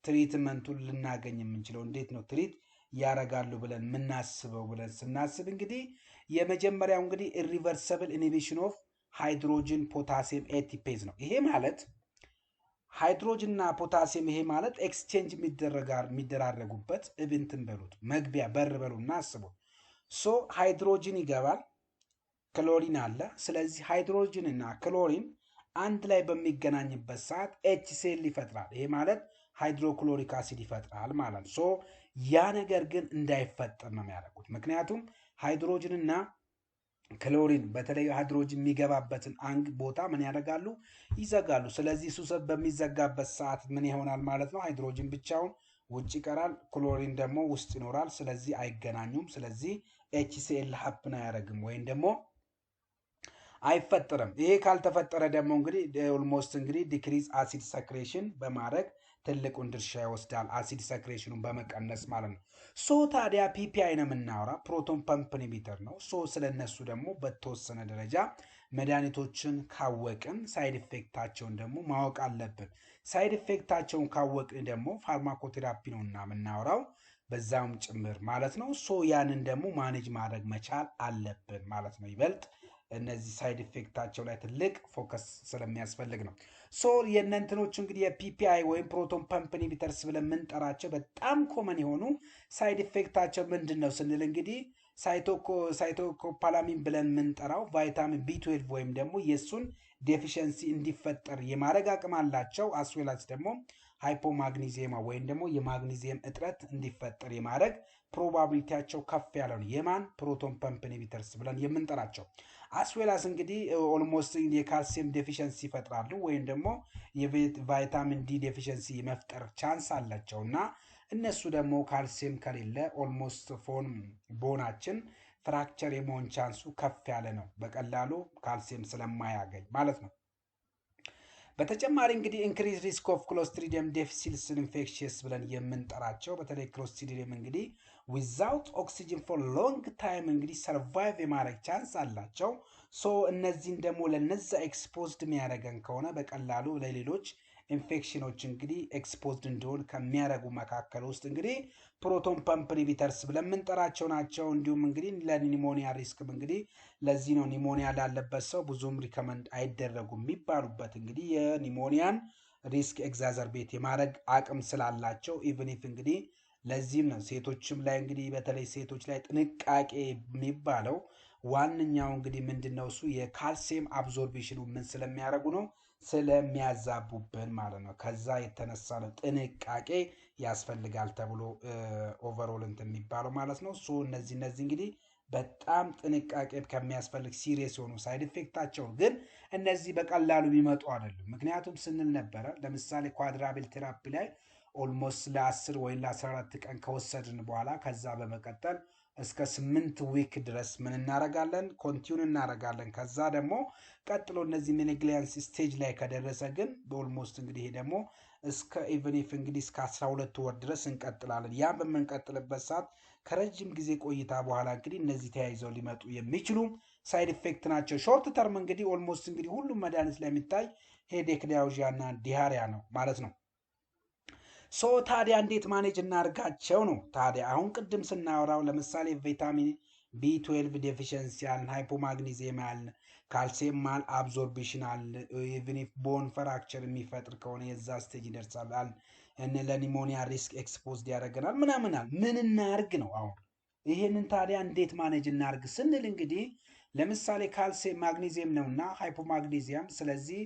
Speaker 1: ትሪትመንቱን ልናገኝ የምንችለው እንዴት ነው ትሪት ያረጋሉ ብለን የምናስበው ብለን ስናስብ እንግዲህ የመጀመሪያው እንግዲህ ኢሪቨርሰብል ኢንሂቢሽን ኦፍ ሃይድሮጅን ፖታሲየም ኤቲፔዝ ነው። ይሄ ማለት ሃይድሮጅን እና ፖታሲየም ይሄ ማለት ኤክስቼንጅ የሚደራረጉበት እብንትን በሉት መግቢያ በር በሉና አስቡ። ሶ ሃይድሮጅን ይገባል፣ ክሎሪን አለ። ስለዚህ ሃይድሮጅን እና ክሎሪን አንድ ላይ በሚገናኝበት ሰዓት ኤችሲኤል ይፈጥራል። ይሄ ማለት ሃይድሮክሎሪክ አሲድ ይፈጥራል ማለት ነው። ሶ ያ ነገር ግን እንዳይፈጠር ነው የሚያደርጉት። ምክንያቱም ሃይድሮጅን እና ክሎሪን በተለይ ሃይድሮጅን የሚገባበትን አንግ ቦታ ምን ያደርጋሉ? ይዘጋሉ። ስለዚህ እሱ በሚዘጋበት ሰዓት ምን ይሆናል ማለት ነው? ሃይድሮጅን ብቻውን ውጭ ይቀራል፣ ክሎሪን ደግሞ ውስጥ ይኖራል። ስለዚህ አይገናኙም። ስለዚህ ኤችሲኤል ሀፕን አያደርግም ወይም ደግሞ አይፈጠርም። ይሄ ካልተፈጠረ ደግሞ እንግዲህ ኦልሞስት እንግዲህ ዲክሪዝ አሲድ ሰክሬሽን በማድረግ ትልቁን ድርሻ ይወስዳል፣ አሲድ ሰክሬሽኑን በመቀነስ ማለት ነው። ሶ ታዲያ ፒፒአይ ነው የምናወራ፣ ፕሮቶን ፐምፕ ኢንሂቢተር ነው። ሶ ስለነሱ ደግሞ በተወሰነ ደረጃ መድኃኒቶችን ካወቅን ሳይድ ኢፌክታቸውን ደግሞ ማወቅ አለብን። ሳይድ ኢፌክታቸውን ካወቅን ደግሞ ፋርማኮቴራፒ ነው እና የምናወራው በዛም ጭምር ማለት ነው። ሶ ያንን ደግሞ ማኔጅ ማድረግ መቻል አለብን ማለት ነው። ይበልጥ እነዚህ ሳይድ ኢፌክታቸው ላይ ትልቅ ፎከስ ስለሚያስፈልግ ነው። ሶ የእነንትኖቹ እንግዲህ የፒፒአይ ወይም ፕሮቶን ፐምፕ ኢንሂቢተርስ ብለን የምንጠራቸው በጣም ኮመን የሆኑ ሳይድ ኢፌክታቸው ምንድን ነው ስንል እንግዲህ ሳይቶኮፓላሚን ብለን የምንጠራው ቫይታሚን ቢ12 ወይም ደግሞ የእሱን ዴፊሽንሲ እንዲፈጠር የማድረግ አቅም አላቸው። አስዌላስ ደግሞ ሃይፖማግኒዚየማ ወይም ደግሞ የማግኒዚየም እጥረት እንዲፈጠር የማድረግ ፕሮባቢሊቲያቸው ከፍ ያለ ነው። የማን ፕሮቶን ፐምፕ ኢንሂቢተርስ ብለን የምንጠራቸው። አስዌላስ እንግዲህ ኦልሞስት የካልሲየም ዴፊሽንሲ ይፈጥራሉ ወይም ደግሞ የቫይታሚን ዲ ዴፊሽንሲ የመፍጠር ቻንስ አላቸው እና እነሱ ደግሞ ካልሲየም ከሌለ ኦልሞስት ቦናችን ፍራክቸር የመሆን ቻንሱ ከፍ ያለ ነው፣ በቀላሉ ካልሲየም ስለማያገኝ ማለት ነው። በተጨማሪ እንግዲህ ኢንክሪዝ ሪስክ ኦፍ ክሎስትሪዲየም ዲፊሲል ኢንፌክሽንስ ብለን የምንጠራቸው በተለይ ክሎስትሪዲየም እንግዲህ ዊዛውት ኦክሲጅን ፎር ሎንግ ታይም እንግዲህ ሰርቫይቭ የማድረግ ቻንስ አላቸው። ሶ እነዚህን ደግሞ ለነዛ ኤክስፖዝድ የሚያደርገን ከሆነ በቀላሉ ለሌሎች ኢንፌክሽኖች እንግዲህ ኤክስፖዝድ እንዲሆን ከሚያደርጉ መካከል ውስጥ እንግዲህ ፕሮቶን ፐምፕ ኢንሂቢተርስ ብለን የምንጠራቸው ናቸው። እንዲሁም እንግዲህ ለኒሞኒያ ሪስክም እንግዲህ ለዚህ ነው ኒሞኒያ ላለበት ሰው ብዙም ሪከመንድ አይደረጉም የሚባሉበት እንግዲህ የኒሞኒያን ሪስክ ኤግዛዘርቤት የማድረግ አቅም ስላላቸው ኢቭን ኢፍ እንግዲህ ለዚህም ነው ሴቶችም ላይ እንግዲህ በተለይ ሴቶች ላይ ጥንቃቄ የሚባለው ዋነኛው እንግዲህ ምንድነው እሱ የካልሲየም አብዞርቤሽኑ ምን ስለሚያደርጉ ነው ስለሚያዛቡብን ማለት ነው። ከዛ የተነሳ ነው ጥንቃቄ ያስፈልጋል ተብሎ ኦቨርኦል እንትን የሚባለው ማለት ነው። ሶ እነዚህ እንግዲህ በጣም ጥንቃቄ ከሚያስፈልግ ሲሪየስ የሆኑ ሳይድ ኢፌክታቸውን ግን እነዚህ በቀላሉ የሚመጡ አይደሉም። ምክንያቱም ስንል ነበረ ለምሳሌ ኳድራቤል ቴራፒ ላይ ኦልሞስት ለ10 ወይም ለ14 ቀን ከወሰድን በኋላ ከዛ በመቀጠል እስከ 8 ዊክ ድረስ ምን እናረጋለን? ኮንቲዩን እናረጋለን። ከዛ ደግሞ ቀጥሎ እነዚህ ሜኔግሊያንስ ስቴጅ ላይ ከደረሰ ግን በኦልሞስት እንግዲህ ይሄ ደግሞ እስከ ኢቨን ኢፍ እንግዲህ እስከ 12 ወር ድረስ እንቀጥላለን። ያ በምንቀጥልበት ሰዓት ከረጅም ጊዜ ቆይታ በኋላ እንግዲህ እነዚህ ተያይዘው ሊመጡ የሚችሉ ሳይድ ኢፌክት ናቸው። ሾርት ተርም እንግዲህ ኦልሞስት እንግዲህ ሁሉም መድኃኒት ላይ የሚታይ ሄዴክ፣ ዲያውዣ እና ዲሃሪያ ነው ማለት ነው። ሶ ታዲያ እንዴት ማኔጅ እናርጋቸው ነው? ታዲያ አሁን ቅድም ስናወራው ለምሳሌ ቪታሚን ቢ12 ዴፊሽንሲ አለ፣ ሃይፖማግኒዚየም አለ፣ ካልሲየም ማል አብዞርቤሽን አለ፣ ኢቭን ኢፍ ቦን ፍራክቸር የሚፈጥር ከሆነ የዛ ስቴጅ ይደርሳል፣ እነ ለኒሞኒያ ሪስክ ኤክስፖዝድ ያደርገናል ምናምናል። ምን እናርግ ነው አሁን? ይሄንን ታዲያ እንዴት ማኔጅ እናርግ ስንል እንግዲህ ለምሳሌ ካልሲየም ማግኒዚየም ነውና ሃይፖማግኒዚየም፣ ስለዚህ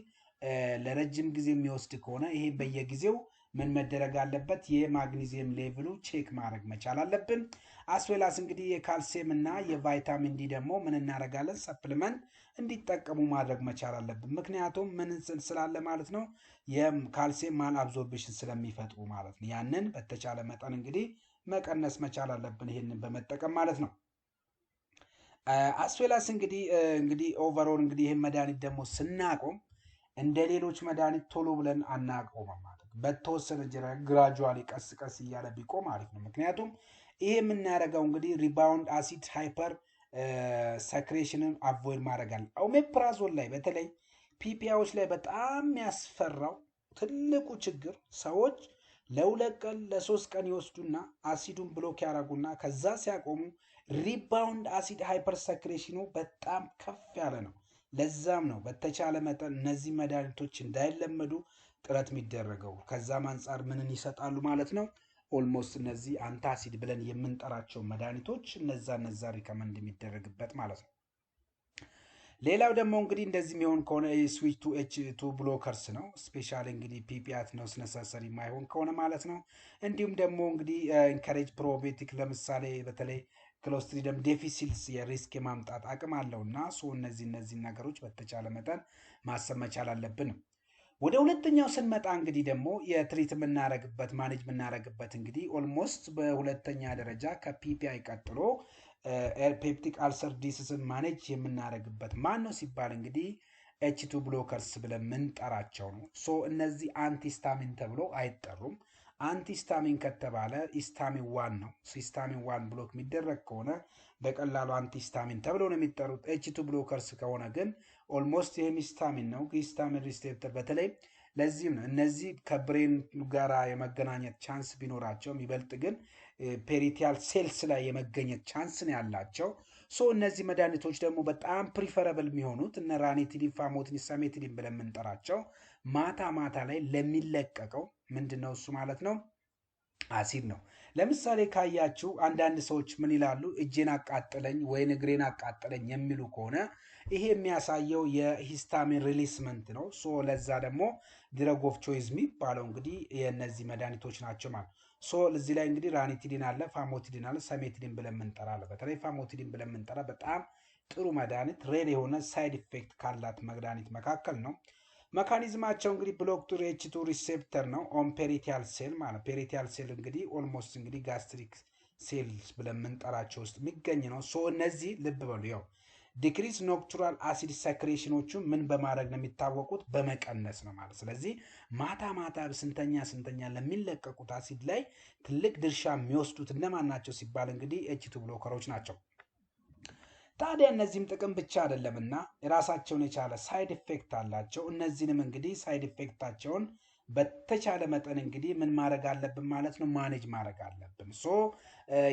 Speaker 1: ለረጅም ጊዜ የሚወስድ ከሆነ ይሄ በየጊዜው ምን መደረግ አለበት? የማግኒዚየም ሌቭሉ ቼክ ማድረግ መቻል አለብን። አስዌላስ እንግዲህ የካልሲየም እና የቫይታሚን ዲ ደግሞ ምን እናደርጋለን? ሰፕሊመንት እንዲጠቀሙ ማድረግ መቻል አለብን። ምክንያቱም ምን ስላለ ማለት ነው የካልሲየም ማል አብዞርቤሽን ስለሚፈጥሩ ማለት ነው። ያንን በተቻለ መጠን እንግዲህ መቀነስ መቻል አለብን ይሄንን በመጠቀም ማለት ነው። አስዌላስ እንግዲህ ኦቨርኦል እንግዲህ ይህን መድኃኒት ደግሞ ስናቆም እንደ ሌሎች መድኃኒት ቶሎ ብለን አናቆምም ማለት ነው። በተወሰነ ግራጁዋሊ ቀስ ቀስ እያለ ቢቆም አሪፍ ነው። ምክንያቱም ይሄ የምናደርገው እንግዲህ ሪባውንድ አሲድ ሃይፐር ሰክሬሽንን አቮይድ ማድረግ አለ። ኦሜፕራዞል ላይ በተለይ ፒፒአዎች ላይ በጣም ያስፈራው ትልቁ ችግር ሰዎች ለ2 ቀን ለ3 ቀን ይወስዱና አሲዱን ብሎክ ያደርጉና ከዛ ሲያቆሙ ሪባውንድ አሲድ ሃይፐር ሰክሬሽኑ በጣም ከፍ ያለ ነው። ለዛም ነው በተቻለ መጠን እነዚህ መድኃኒቶች እንዳይለመዱ ጥረት የሚደረገው። ከዛም አንጻር ምንን ይሰጣሉ ማለት ነው? ኦልሞስት እነዚህ አንታሲድ ብለን የምንጠራቸው መድኃኒቶች እነዛ ሪከመንድ የሚደረግበት ማለት ነው። ሌላው ደግሞ እንግዲህ እንደዚህ የሚሆን ከሆነ ስዊች ቱ H2 ብሎከርስ ነው። ስፔሻሊ እንግዲህ ፒፒአት ነው ነሰሰሪ የማይሆን ከሆነ ማለት ነው። እንዲሁም ደግሞ እንግዲህ ኢንካሬጅ ፕሮቢዮቲክ ለምሳሌ በተለይ ክሎስትሪዲየም ዴፊሲልስ የሪስክ የማምጣት አቅም አለው እና እነዚህ ነገሮች በተቻለ መጠን ማሰብ መቻል አለብን። ወደ ሁለተኛው ስንመጣ እንግዲህ ደግሞ የትሪት የምናረግበት ማኔጅ የምናረግበት እንግዲህ ኦልሞስት በሁለተኛ ደረጃ ከፒፒአይ ቀጥሎ ፔፕቲክ አልሰር ዲሲስን ማኔጅ የምናረግበት ማን ነው ሲባል እንግዲህ H2 ብሎከርስ ብለን ምንጠራቸው ነው። እነዚህ አንቲስታሚን ተብሎ አይጠሩም። አንቲስታሚን ከተባለ ኢስታሚን 1 ነው። ኢስታሚን 1 ብሎክ የሚደረግ ከሆነ በቀላሉ አንቲስታሚን ተብሎ ነው የሚጠሩት። H2 ብሎከርስ ከሆነ ግን ኦልሞስት ይሄም ሂስታሚን ነው። ሂስታሚን ሪሴፕተር በተለይ ለዚህም ነው እነዚህ ከብሬን ጋራ የመገናኘት ቻንስ ቢኖራቸውም ይበልጥ ግን ፔሪቲያል ሴልስ ላይ የመገኘት ቻንስ ነው ያላቸው። እነዚህ መድኃኒቶች ደግሞ በጣም ፕሪፈረብል የሚሆኑት እነ ራኒቲዲን፣ ፋሞቲዲን፣ ሰሜቲዲን ብለን የምንጠራቸው ማታ ላይ ለሚለቀቀው ምንድነው እሱ ማለት ነው አሲድ ነው። ለምሳሌ ካያችሁ አንዳንድ ሰዎች ምን ይላሉ? እጄን አቃጠለኝ ወይን እግሬን አቃጠለኝ የሚሉ ከሆነ ይሄ የሚያሳየው የሂስታሚን ሪሊስመንት ነው። ለዛ ደግሞ ድረግ ኦፍ ቾይስ የሚባለው እንግዲህ የእነዚህ መድኃኒቶች ናቸው ማለት እዚህ ላይ እንግዲህ ራኒቲዲን አለ፣ ፋሞቲዲን አለ፣ ሰሜቲዲን ብለን የምንጠራለ። በተለይ ፋሞቲዲን ብለን የምንጠራ በጣም ጥሩ መድኃኒት ሬር የሆነ ሳይድ ኢፌክት ካላት መድኃኒት መካከል ነው። መካኒዝማቸው እንግዲህ ብሎክ ቱ H2 ሪሴፕተር ነው ኦን ፔሪቲያል ሴል ማለት ፔሪቲያል ሴል እንግዲህ ኦልሞስት እንግዲህ ጋስትሪክ ሴልስ ብለን የምንጠራቸው ውስጥ የሚገኝ ነው። እነዚህ ልብ በሉ ያው ዲክሪስ ኖክቱራል አሲድ ሰክሬሽኖቹ ምን በማድረግ ነው የሚታወቁት? በመቀነስ ነው ማለት። ስለዚህ ማታ ስንተኛ ለሚለቀቁት አሲድ ላይ ትልቅ ድርሻ የሚወስዱት እነማን ናቸው ሲባል እንግዲህ H2 ብሎከሮች ናቸው። ታዲያ እነዚህም ጥቅም ብቻ አይደለምና የራሳቸውን የቻለ ሳይድ ኢፌክት አላቸው። እነዚህንም እንግዲህ ሳይድ ኢፌክታቸውን በተቻለ መጠን እንግዲህ ምን ማድረግ አለብን ማለት ነው? ማኔጅ ማድረግ አለብን።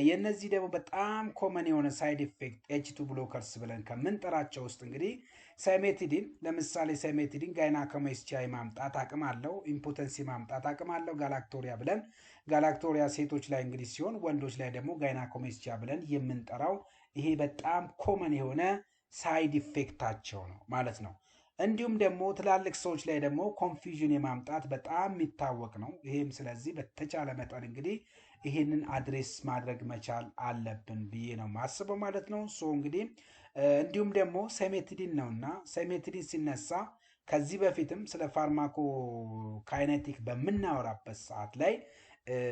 Speaker 1: የነዚህ ደግሞ በጣም ኮመን የሆነ ሳይድ ኢፌክት H2 ብሎከርስ ብለን ከምንጠራቸው ውስጥ እንግዲህ ሳይሜቲዲን፣ ለምሳሌ ሳይሜቲዲን ጋይናኮማስቲያ ማምጣት አቅም አለው፣ ኢምፖተንሲ ማምጣት አቅም አለው። ጋላክቶሪያ ብለን ጋላክቶሪያ ሴቶች ላይ እንግዲህ ሲሆን ወንዶች ላይ ደግሞ ጋይናኮማስቲያ ብለን የምንጠራው ይሄ በጣም ኮመን የሆነ ሳይድ ኢፌክታቸው ነው ማለት ነው። እንዲሁም ደግሞ ትላልቅ ሰዎች ላይ ደግሞ ኮንፊውዥን የማምጣት በጣም የሚታወቅ ነው ይሄም። ስለዚህ በተቻለ መጠን እንግዲህ ይሄንን አድሬስ ማድረግ መቻል አለብን ብዬ ነው ማስበው ማለት ነው። እንግዲህ እንዲሁም ደግሞ ሳይሜቲዲን ነውና ሳይሜቲዲን ሲነሳ ከዚህ በፊትም ስለ ፋርማኮ ካይኔቲክ በምናወራበት ሰዓት ላይ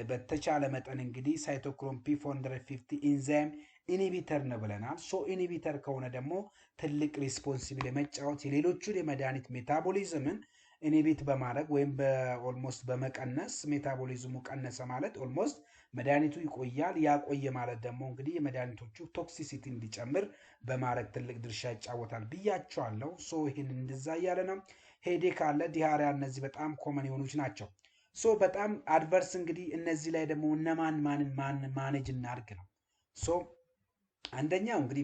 Speaker 1: በተቻለ መጠን እንግዲህ ሳይቶክሮም P450 ኢንዛይም ኢኒቢተር ነው ብለናል። ኢኒቢተር ከሆነ ደግሞ ትልቅ ሪስፖንሲብል የመጫወት የሌሎቹን የመድኃኒት ሜታቦሊዝምን ኢኒቢት በማድረግ ወይም በኦልሞስት በመቀነስ ሜታቦሊዝሙ ቀነሰ ማለት ኦልሞስት መድኃኒቱ ይቆያል። ያቆየ ማለት ደግሞ እንግዲህ የመድኃኒቶቹ ቶክሲሲቲ እንዲጨምር በማድረግ ትልቅ ድርሻ ይጫወታል ብያቸዋለሁ። ይህን እንደዛ እያለ ነው። ሄዴክ አለ፣ ዲሃሪያ፣ እነዚህ በጣም ኮመን የሆኑች ናቸው። በጣም አድቨርስ እንግዲህ እነዚህ ላይ ደግሞ እነማን ማኔጅ እናድርግ ነው። አንደኛው እንግዲህ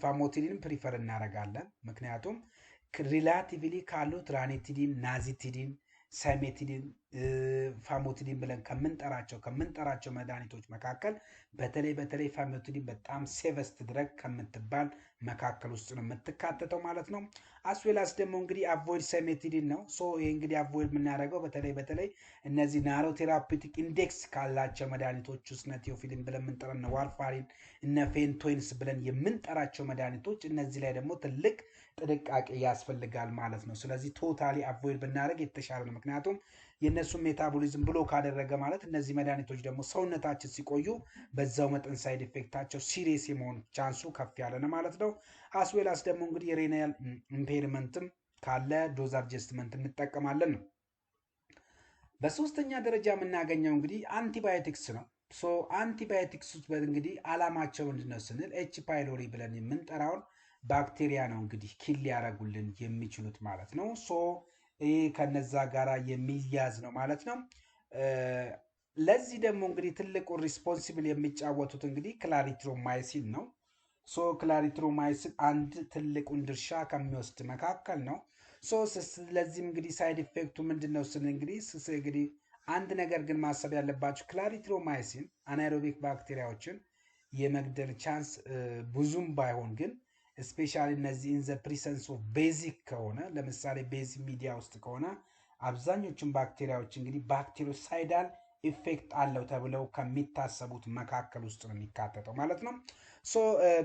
Speaker 1: ፋሞቲዲን ፕሪፈር እናደርጋለን። ምክንያቱም ሪላቲቭሊ ካሉት ራኒቲዲን፣ ናዚቲዲን፣ ሳይሜቲዲን፣ ፋሞቲዲን ብለን ከምንጠራቸው መድኃኒቶች መካከል በተለይ ፋሞቲዲን በጣም ሴቨስት ድረግ ከምትባል መካከል ውስጥ ነው የምትካተተው ማለት ነው። አስዌላስ ደግሞ እንግዲህ አቮይድ ሳይሜቲዲን ነው። ይሄ እንግዲህ አቮይድ የምናደርገው በተለይ እነዚህ ናሮ ቴራፒውቲክ ኢንዴክስ ካላቸው መድኃኒቶች ውስጥ እነ ቴዎፊሊን ብለን የምንጠራ እነ ዋርፋሪን እነ ፌንቶይንስ ብለን የምንጠራቸው መድኃኒቶች እነዚህ ላይ ደግሞ ትልቅ ጥንቃቄ ያስፈልጋል ማለት ነው። ስለዚህ ቶታሊ አቮይድ ብናደርግ የተሻለ ነው። ምክንያቱም የእነሱን ሜታቦሊዝም ብሎ ካደረገ ማለት እነዚህ መድኃኒቶች ደግሞ ሰውነታችን ሲቆዩ በዛው መጠን ሳይድ ኢፌክታቸው ሲሪየስ የመሆን ቻንሱ ከፍ ያለ ነው ማለት ነው። አስዌላስ ደግሞ እንግዲህ የሬናል ኢምፔርመንትም ካለ ዶዝ አድጀስትመንት እንጠቀማለን ነው። በሶስተኛ ደረጃ የምናገኘው እንግዲህ አንቲባዮቲክስ ነው። ሶ አንቲባዮቲክስ እንግዲህ አላማቸው ምንድነው ስንል ኤች ፓይሎሪ ብለን የምንጠራውን ባክቴሪያ ነው እንግዲህ ኪል ሊያደርጉልን የሚችሉት ማለት ነው። ሶ ይህ ከነዛ ጋር የሚያዝ ነው ማለት ነው። ለዚህ ደግሞ እንግዲህ ትልቁ ሪስፖንሲብል የሚጫወቱት እንግዲህ ክላሪትሮማይሲን ነው። ሶ ክላሪትሮማይሲን አንድ ትልቁን ድርሻ ከሚወስድ መካከል ነው። ሶ ስለዚህም እንግዲህ ሳይድ ኢፌክቱ ምንድን ነው ስንል እንግዲህ አንድ ነገር ግን ማሰብ ያለባችሁ ክላሪትሮማይሲን አናይሮቢክ ባክቴሪያዎችን የመግደል ቻንስ ብዙም ባይሆን ግን ስፔሻሊ እነዚህ ኢን ዘ ፕሪሰንስ ኦፍ ቤዚክ ከሆነ ለምሳሌ ቤዚክ ሚዲያ ውስጥ ከሆነ አብዛኞቹን ባክቴሪያዎች እንግዲህ ባክቴሪዮሳይዳል ኢፌክት አለው ተብለው ከሚታሰቡት መካከል ውስጥ ነው የሚካተተው ማለት ነው። ሶ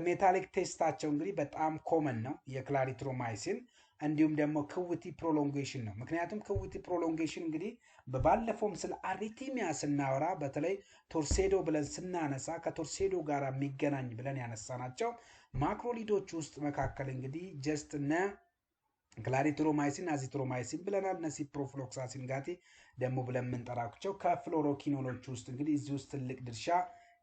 Speaker 1: ሜታሊክ ቴስታቸው እንግዲህ በጣም ኮመን ነው የክላሪትሮማይሲን። እንዲሁም ደግሞ ክዊቲ ፕሮሎንጌሽን ነው። ምክንያቱም ክዊቲ ፕሮሎንጌሽን እንግዲህ በባለፈውም ስለ አሪቲሚያ ስናወራ በተለይ ቶርሴዶ ብለን ስናነሳ ከቶርሴዶ ጋር የሚገናኝ ብለን ያነሳናቸው ማክሮሊዶች ውስጥ መካከል እንግዲህ ጀስት እነ ክላሪትሮማይሲን አዚትሮማይሲን ብለናል። እነ ሲፕሮፍሎክሳሲን ጋቲ ደግሞ ብለን የምንጠራቸው ከፍሎሮኪኖሎች ውስጥ እንግዲህ እዚህ ውስጥ ትልቅ ድርሻ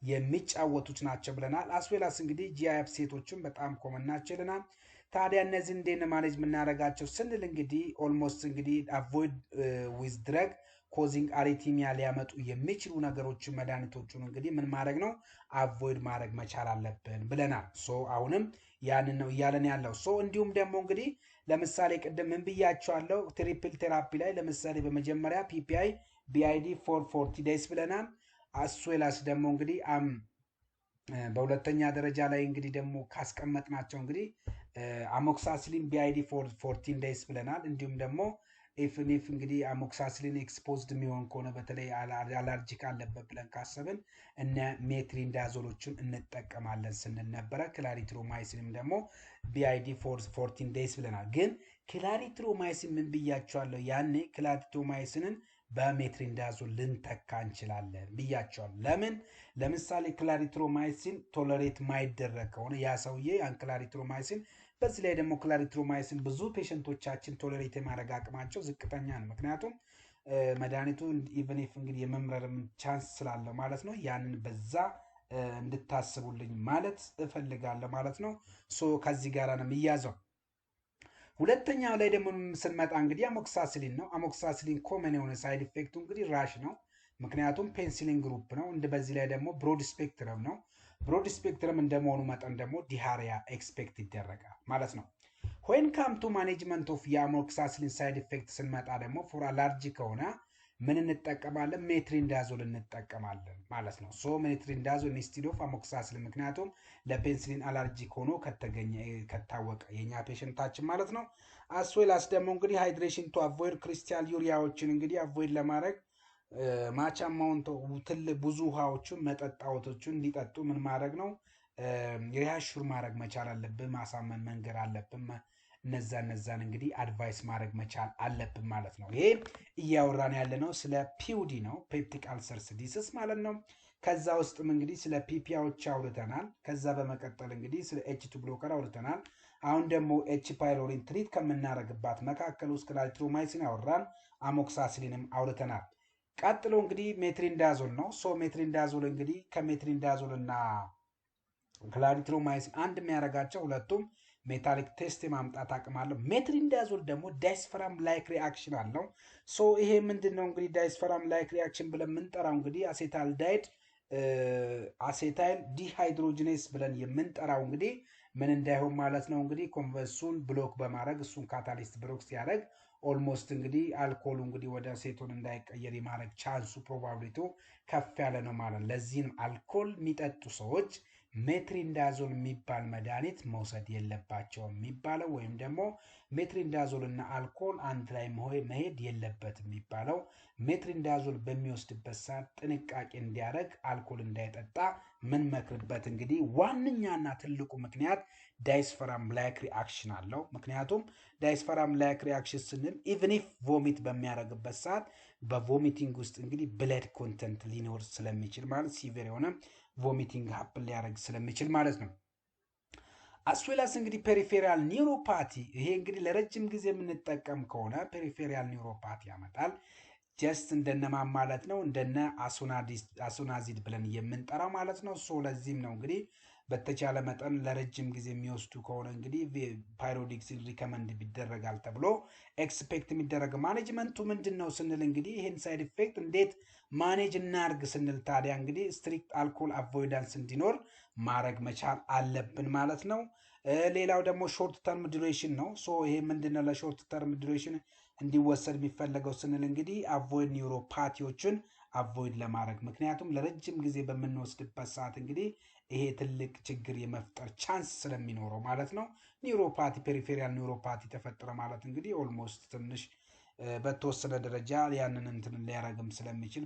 Speaker 1: የሚጫወቱት ናቸው ብለናል። አስዌላስ እንግዲህ ጂአይኤፍ ሴቶችን በጣም ኮመን ናቸው ይለናል። ታዲያ እነዚህ እንዴት ማኔጅ የምናደርጋቸው ስንል እንግዲህ ኦልሞስት እንግዲህ አቮይድ ዊዝ ድረግ ኮዚንግ አሪቲሚያ ሊያመጡ የሚችሉ ነገሮችን መድኃኒቶቹን እንግዲህ ምን ማድረግ ነው አቮይድ ማድረግ መቻል አለብን ብለናል። ሶ አሁንም ያንን ነው እያለን ያለው። ሶ እንዲሁም ደግሞ እንግዲህ ለምሳሌ ቅድም ምን ብያቸዋለሁ ትሪፕል ቴራፒ ላይ ለምሳሌ በመጀመሪያ ፒፒአይ ቢአይዲ ፎር 40 ዴይስ ብለናል። አስዌላስ ደግሞ እንግዲህ በሁለተኛ ደረጃ ላይ እንግዲህ ደግሞ ካስቀመጥናቸው እንግዲህ አሞክሳሲሊን ቢአይዲ ፎር 14 ዴይስ ብለናል። እንዲሁም ደግሞ ኢፍ እንግዲህ አሞክሳሲሊን ኤክስፖዝድ የሚሆን ከሆነ በተለይ አለርጂክ አለበት ብለን ካሰብን እነ ሜትሪንዳዞሎችን እንጠቀማለን ስንል ነበረ። ክላሪትሮማይሲንም ደግሞ ቢአይዲ ፎር 14 ዴይስ ብለናል። ግን ክላሪትሮማይሲን ምን ብያቸዋለሁ ያኔ ክላሪትሮማይሲንን በሜትሪንዳዞል ልንተካ እንችላለን ብያቸዋለሁ። ለምን? ለምሳሌ ክላሪትሮማይሲን ቶለሬት ማይደረግ ከሆነ ያ ሰውዬ ያን ክላሪትሮማይሲን በዚህ ላይ ደግሞ ክላሪትሮማይሲን ብዙ ፔሸንቶቻችን ቶለሬት የማድረግ አቅማቸው ዝቅተኛ ነው። ምክንያቱም መድኃኒቱ ኢቨን ኢፍ እንግዲህ የመምረርም ቻንስ ስላለው ማለት ነው። ያንን በዛ እንድታስቡልኝ ማለት እፈልጋለሁ ማለት ነው። ሶ ከዚህ ጋር ነው የሚያዘው። ሁለተኛው ላይ ደግሞ ስንመጣ እንግዲህ አሞክሳሲሊን ነው። አሞክሳሲሊን ኮመን የሆነ ሳይድ ኢፌክቱ እንግዲህ ራሽ ነው። ምክንያቱም ፔንሲሊን ግሩፕ ነው። በዚህ ላይ ደግሞ ብሮድ ስፔክትረም ነው። ብሮድ ስፔክትረም እንደመሆኑ መጠን ደግሞ ዲሃሪያ ኤክስፔክት ይደረጋል ማለት ነው። ዌን ካም ቱ ማኔጅመንት ኦፍ የአሞክሳሲሊን ሳይድ ኢፌክት ስንመጣ ደግሞ ፎር አላርጂ ከሆነ ምን እንጠቀማለን? ሜትሪንዳዞል እንጠቀማለን ማለት ነው። ሶ ሜትሪንዳዞል ኢንስቲድ ኦፍ አሞክሳሲሊን ምክንያቱም ለፔንሲሊን አላርጂክ ሆኖ ከተገኘ ከታወቀ የኛ ፔሸንታችን ማለት ነው። አስዌላስ ደግሞ እንግዲህ ሃይድሬሽን ቱ አቮይድ ክሪስታል ዩሪያዎችን እንግዲህ አቮይድ ለማድረግ ማች አማውንት ብዙ ውሃዎችን መጠጣቶችን እንዲጠጡ ምን ማድረግ ነው ሪያሹር ማድረግ መቻል አለብን። ማሳመን መንገር አለብን። እነዛን እንግዲህ አድቫይስ ማድረግ መቻል አለብን ማለት ነው። ይሄ እያወራን ያለ ነው ስለ ፒዩዲ ነው፣ ፔፕቲክ አልሰር ዲሲስ ማለት ነው። ከዛ ውስጥም እንግዲህ ስለ ፒፒያዎች አውርተናል። ከዛ በመቀጠል እንግዲህ ስለ ኤች2 ብሎከር አውርተናል። አሁን ደግሞ ኤች ፓይሎሪን ትሪት ከምናደርግባት መካከል ውስጥ ክላሪትሮማይሲን አወራን፣ አሞክሳሲሊንም አውርተናል። ቀጥሎ እንግዲህ ሜትሪንዳዞል ነው። ሶ ሜትሪንዳዞል እንግዲህ ከሜትሪንዳዞል እና ክላሪትሮማይሲን አንድ የሚያደርጋቸው ሁለቱም ሜታሊክ ቴስት የማምጣት አቅም አለው። ሜትሪንዳዞል ደግሞ ዳይስፈራም ላይክ ሪአክሽን አለው። ሶ ይሄ ምንድን ነው እንግዲህ ዳይስፈራም ላይክ ሪአክሽን ብለን የምንጠራው እንግዲህ አሴታልዳይድ አሴታይል ዲሃይድሮጂኔስ ብለን የምንጠራው እንግዲህ ምን እንዳይሆን ማለት ነው እንግዲህ ኮንቨርሱን ብሎክ በማድረግ እሱን ካታሊስት ብሎክ ሲያደርግ ኦልሞስት እንግዲህ አልኮሉ እንግዲህ ወደ ሴቶን እንዳይቀየር የማድረግ ቻንሱ ፕሮባቢሊቲ ከፍ ያለ ነው ማለት ነው። ለዚህም አልኮል የሚጠጡ ሰዎች ሜትሪንዳዞል የሚባል መድኃኒት መውሰድ የለባቸውም የሚባለው ወይም ደግሞ ሜትሪንዳዞል እና አልኮል አንድ ላይ መሄድ የለበት የሚባለው ሜትሪንዳዞል በሚወስድበት ሰዓት ጥንቃቄ እንዲያደርግ አልኮል እንዳይጠጣ ምን መክርበት እንግዲህ ዋነኛና ትልቁ ምክንያት ዳይስፈራም ላይክ ሪአክሽን አለው። ምክንያቱም ዳይስፈራም ላይክ ሪአክሽን ስንል ኢቭን ኢፍ ቮሚት በሚያደርግበት ሰዓት በቮሚቲንግ ውስጥ እንግዲህ ብለድ ኮንተንት ሊኖር ስለሚችል ማለት ሲቪር የሆነ ቮሚቲንግ ሀፕን ሊያደርግ ስለሚችል ማለት ነው። አስዌላስ እንግዲህ ፔሪፌሪያል ኒውሮፓቲ ይሄ እንግዲህ ለረጅም ጊዜ የምንጠቀም ከሆነ ፔሪፌሪያል ኒውሮፓቲ ያመጣል። ጀስት እንደነማን ማለት ነው እንደነ አሶናዚድ ብለን የምንጠራው ማለት ነው። ሶ ለዚህም ነው እንግዲህ በተቻለ መጠን ለረጅም ጊዜ የሚወስዱ ከሆነ እንግዲህ ፓይሮዲክሲን ሪከመንድ ይደረጋል ተብሎ ኤክስፔክት የሚደረግ። ማኔጅመንቱ ምንድን ነው ስንል እንግዲህ ይህን ሳይድ ኢፌክት እንዴት ማኔጅ እናርግ ስንል ታዲያ እንግዲህ ስትሪክት አልኮል አቮይዳንስ እንዲኖር ማድረግ መቻል አለብን ማለት ነው። ሌላው ደግሞ ሾርት ተርም ዱሬሽን ነው። ሶ ይሄ ምንድነው ለሾርት ተርም ዱሬሽን እንዲወሰድ የሚፈለገው ስንል እንግዲህ አቮይድ ኒውሮፓቲዎችን አቮይድ ለማድረግ ምክንያቱም ለረጅም ጊዜ በምንወስድበት ሰዓት እንግዲህ ይሄ ትልቅ ችግር የመፍጠር ቻንስ ስለሚኖረው ማለት ነው። ኒውሮፓቲ ፔሪፌሪያል ኒውሮፓቲ ተፈጠረ ማለት እንግዲህ ኦልሞስት ትንሽ በተወሰነ ደረጃ ያንን እንትን ሊያረግም ስለሚችል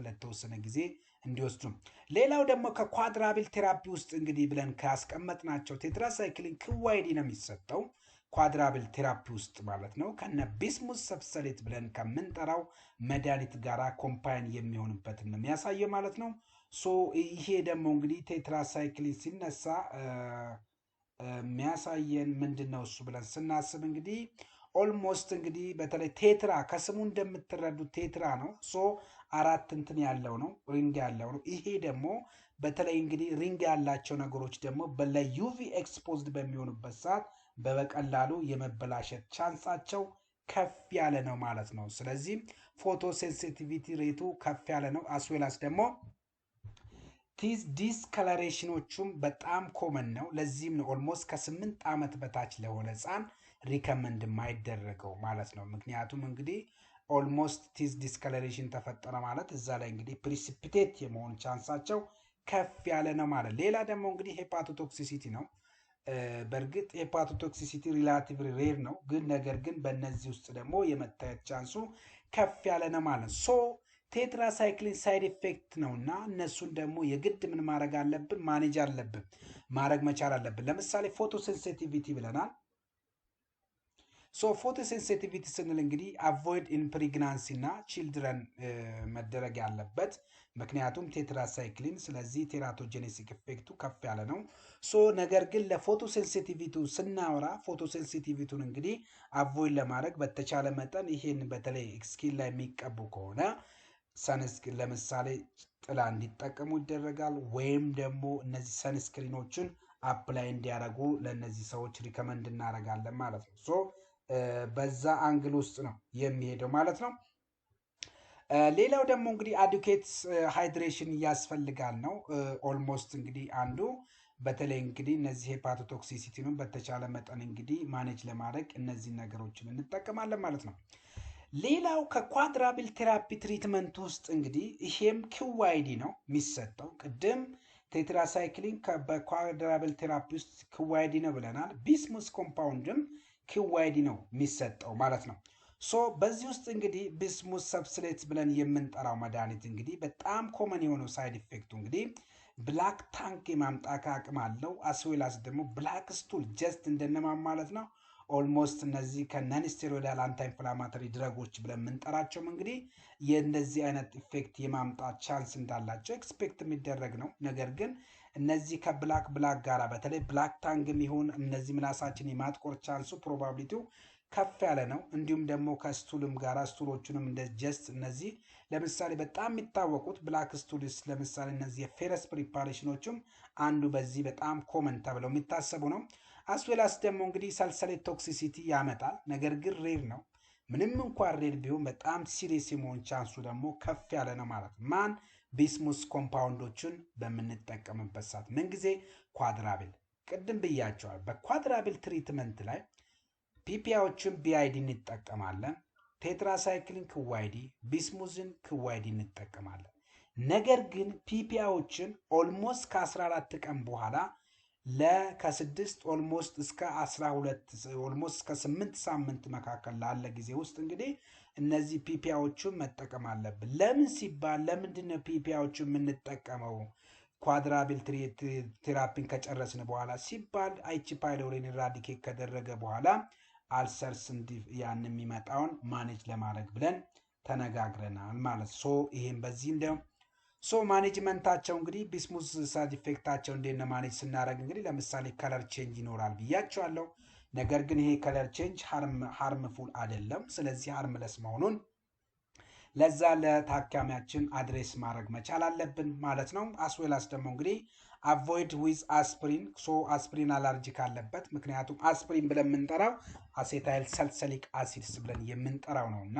Speaker 1: ለተወሰነ ጊዜ እንዲወስዱ። ሌላው ደግሞ ከኳድራቢል ቴራፒ ውስጥ እንግዲህ ብለን ካስቀመጥናቸው ቴትራሳይክሊን ክዋይዲ ነው የሚሰጠው ኳድራብል ቴራፒ ውስጥ ማለት ነው። ከነ ቢስሙስ ሰብሰሌት ብለን ከምንጠራው መድኃኒት ጋራ ኮምፓይን የሚሆንበት ነው የሚያሳየው ማለት ነው። ሶ ይሄ ደግሞ እንግዲህ ቴትራሳይክሊን ሲነሳ የሚያሳየን ምንድን ነው እሱ ብለን ስናስብ እንግዲህ ኦልሞስት እንግዲህ በተለይ ቴትራ ከስሙ እንደምትረዱት ቴትራ ነው። ሶ አራት እንትን ያለው ነው ሪንግ ያለው ነው። ይሄ ደግሞ በተለይ እንግዲህ ሪንግ ያላቸው ነገሮች ደግሞ ለዩቪ ኤክስፖዝድ በሚሆኑበት ሰዓት በቀላሉ የመበላሸት ቻንሳቸው ከፍ ያለ ነው ማለት ነው። ስለዚህ ፎቶ ሴንሲቲቪቲ ሬቱ ከፍ ያለ ነው። አስዌላስ ደግሞ ዲስከለሬሽኖቹም በጣም ኮመን ነው። ለዚህም ነው ኦልሞስት ከ8 ዓመት በታች ለሆነ ህፃን ሪከመንድ የማይደረገው ማለት ነው። ምክንያቱም እንግዲህ ኦልሞስት ቲዝ ዲስከለሬሽን ተፈጠረ ማለት እዛ ላይ እንግዲህ ፕሪሲፒቴት የመሆን ቻንሳቸው ከፍ ያለ ነው ማለት። ሌላ ደግሞ እንግዲህ ሄፓቶቶክሲሲቲ ነው። በእርግጥ ሄፓቶቶክሲሲቲ ሪላቲቭ ሬር ነው፣ ግን ነገር ግን በእነዚህ ውስጥ ደግሞ የመታየት ቻንሱ ከፍ ያለ ነው ማለት። ሶ ቴትራሳይክሊን ሳይድ ኢፌክት ነው እና እነሱን ደግሞ የግድ ምን ማድረግ አለብን? ማኔጅ አለብን፣ ማድረግ መቻል አለብን። ለምሳሌ ፎቶሴንሲቲቪቲ ብለናል። ሶ ፎቶሴንሲቲቪቲ ስንል እንግዲህ አቮይድ ኢን ፕሬግናንሲ እና ቺልድረን መደረግ ያለበት ምክንያቱም ቴትራሳይክሊን ስለዚህ ቴራቶጀኔሲክ ኢፌክቱ ከፍ ያለ ነው። ሶ ነገር ግን ለፎቶሴንሲቲቪቱ ስናወራ ፎቶሴንሲቲቪቱን እንግዲህ አቮይድ ለማድረግ በተቻለ መጠን ይሄን በተለይ ስኪን ላይ የሚቀቡ ከሆነ ሰንስክሪን ለምሳሌ ጥላ እንዲጠቀሙ ይደረጋል። ወይም ደግሞ እነዚህ ሰንስክሪኖችን አፕላይ እንዲያደርጉ ለእነዚህ ሰዎች ሪከመንድ እናደርጋለን ማለት ነው። ሶ በዛ አንግል ውስጥ ነው የሚሄደው ማለት ነው። ሌላው ደግሞ እንግዲህ አዱኬት ሃይድሬሽን ያስፈልጋል ነው። ኦልሞስት እንግዲህ አንዱ በተለይ እንግዲህ እነዚህ ሄፓቶቶክሲሲቲውን በተቻለ መጠን እንግዲህ ማኔጅ ለማድረግ እነዚህ ነገሮችን እንጠቀማለን ማለት ነው። ሌላው ከኳድራብል ቴራፒ ትሪትመንት ውስጥ እንግዲህ ይሄም ክዋይዲ ነው የሚሰጠው። ቅድም ቴትራሳይክሊን በኳድራብል ቴራፒ ውስጥ ክዋይዲ ነው ብለናል። ቢስሙስ ኮምፓውንድም ክዋይዲ ነው የሚሰጠው ማለት ነው። ሶ በዚህ ውስጥ እንግዲህ ቢስሙስ ሰብስሌት ብለን የምንጠራው መድኃኒት እንግዲህ በጣም ኮመን የሆነው ሳይድ ኢፌክቱ እንግዲህ ብላክ ታንክ የማምጣት አቅም አለው። አስዌላስ ደግሞ ብላክ ስቱል ጀስት እንደነማን ማለት ነው ኦልሞስት እነዚህ ከነን ስቴሮይዳል አንታ ኢንፍላማተሪ ድረጎች ብለን የምንጠራቸውም እንግዲህ የእንደዚህ አይነት ኢፌክት የማምጣት ቻንስ እንዳላቸው ኤክስፔክት የሚደረግ ነው። ነገር ግን እነዚህ ከብላክ ጋራ በተለይ ብላክ ታንግም ይሁን እነዚህ ምላሳችን የማጥቆር ቻንሱ ፕሮባቢሊቲው ከፍ ያለ ነው። እንዲሁም ደግሞ ከስቱልም ጋራ ስቱሎቹንም እንደ ጀስት እነዚህ ለምሳሌ በጣም የሚታወቁት ብላክ ስቱልስ ለምሳሌ እነዚህ የፌረስ ፕሪፓሬሽኖችም አንዱ በዚህ በጣም ኮመን ተብለው የሚታሰቡ ነው። አስዌላስ ደግሞ እንግዲህ ሰልሰሌት ቶክሲሲቲ ያመጣል። ነገር ግን ሬር ነው። ምንም እንኳን ሬር ቢሆን በጣም ሲሪየስ የመሆን ቻንሱ ደግሞ ከፍ ያለ ነው ማለት ማን ቢስሙስ ኮምፓውንዶችን በምንጠቀምበት ሰዓት ምንጊዜ ኳድራብል ቅድም ብያቸዋል። በኳድራብል ትሪትመንት ላይ ፒፒያዎችን ቢአይዲ እንጠቀማለን። ቴትራሳይክሊን ክዋይዲ፣ ቢስሙዝን ክዋይዲ እንጠቀማለን። ነገር ግን ፒፒያዎችን ኦልሞስት ከ14 ቀን በኋላ ከ6 ኦልሞስት እስከ 12 ኦልሞስት እስከ 8 ሳምንት መካከል ላለ ጊዜ ውስጥ እንግዲህ እነዚህ ፒፒያዎችን መጠቀም አለብን። ለምን ሲባል ለምንድነው ፒፒያዎችን የምንጠቀመው ኳድራብል ቴራፒን ከጨረስን በኋላ ሲባል አይቺ ፓይሎሪን ራዲኬት ከደረገ በኋላ አልሰርስ ያን የሚመጣውን ማኔጅ ለማድረግ ብለን ተነጋግረናል ማለት ሶ ይሄን በዚህ ሶ ማኔጅመንታቸው እንግዲህ ቢስሙዝ ሳይድ ኢፌክታቸው እንዴት ነው ማኔጅ ስናደርግ እንግዲህ ለምሳሌ ከለር ቼንጅ ይኖራል ብያቸዋለሁ። ነገር ግን ይሄ ከለር ቼንጅ ሃርምፉል አይደለም። ስለዚህ ሃርምለስ መሆኑን ለዛ ለታካሚያችን አድሬስ ማድረግ መቻል አለብን ማለት ነው። አስዌላስ ደግሞ እንግዲህ አቮይድ ዊዝ አስፕሪን። ሶ አስፕሪን አለርጂክ አለበት። ምክንያቱም አስፕሪን ብለን የምንጠራው አሴታይል ሰልሰሊክ አሲድስ ብለን የምንጠራው ነው እና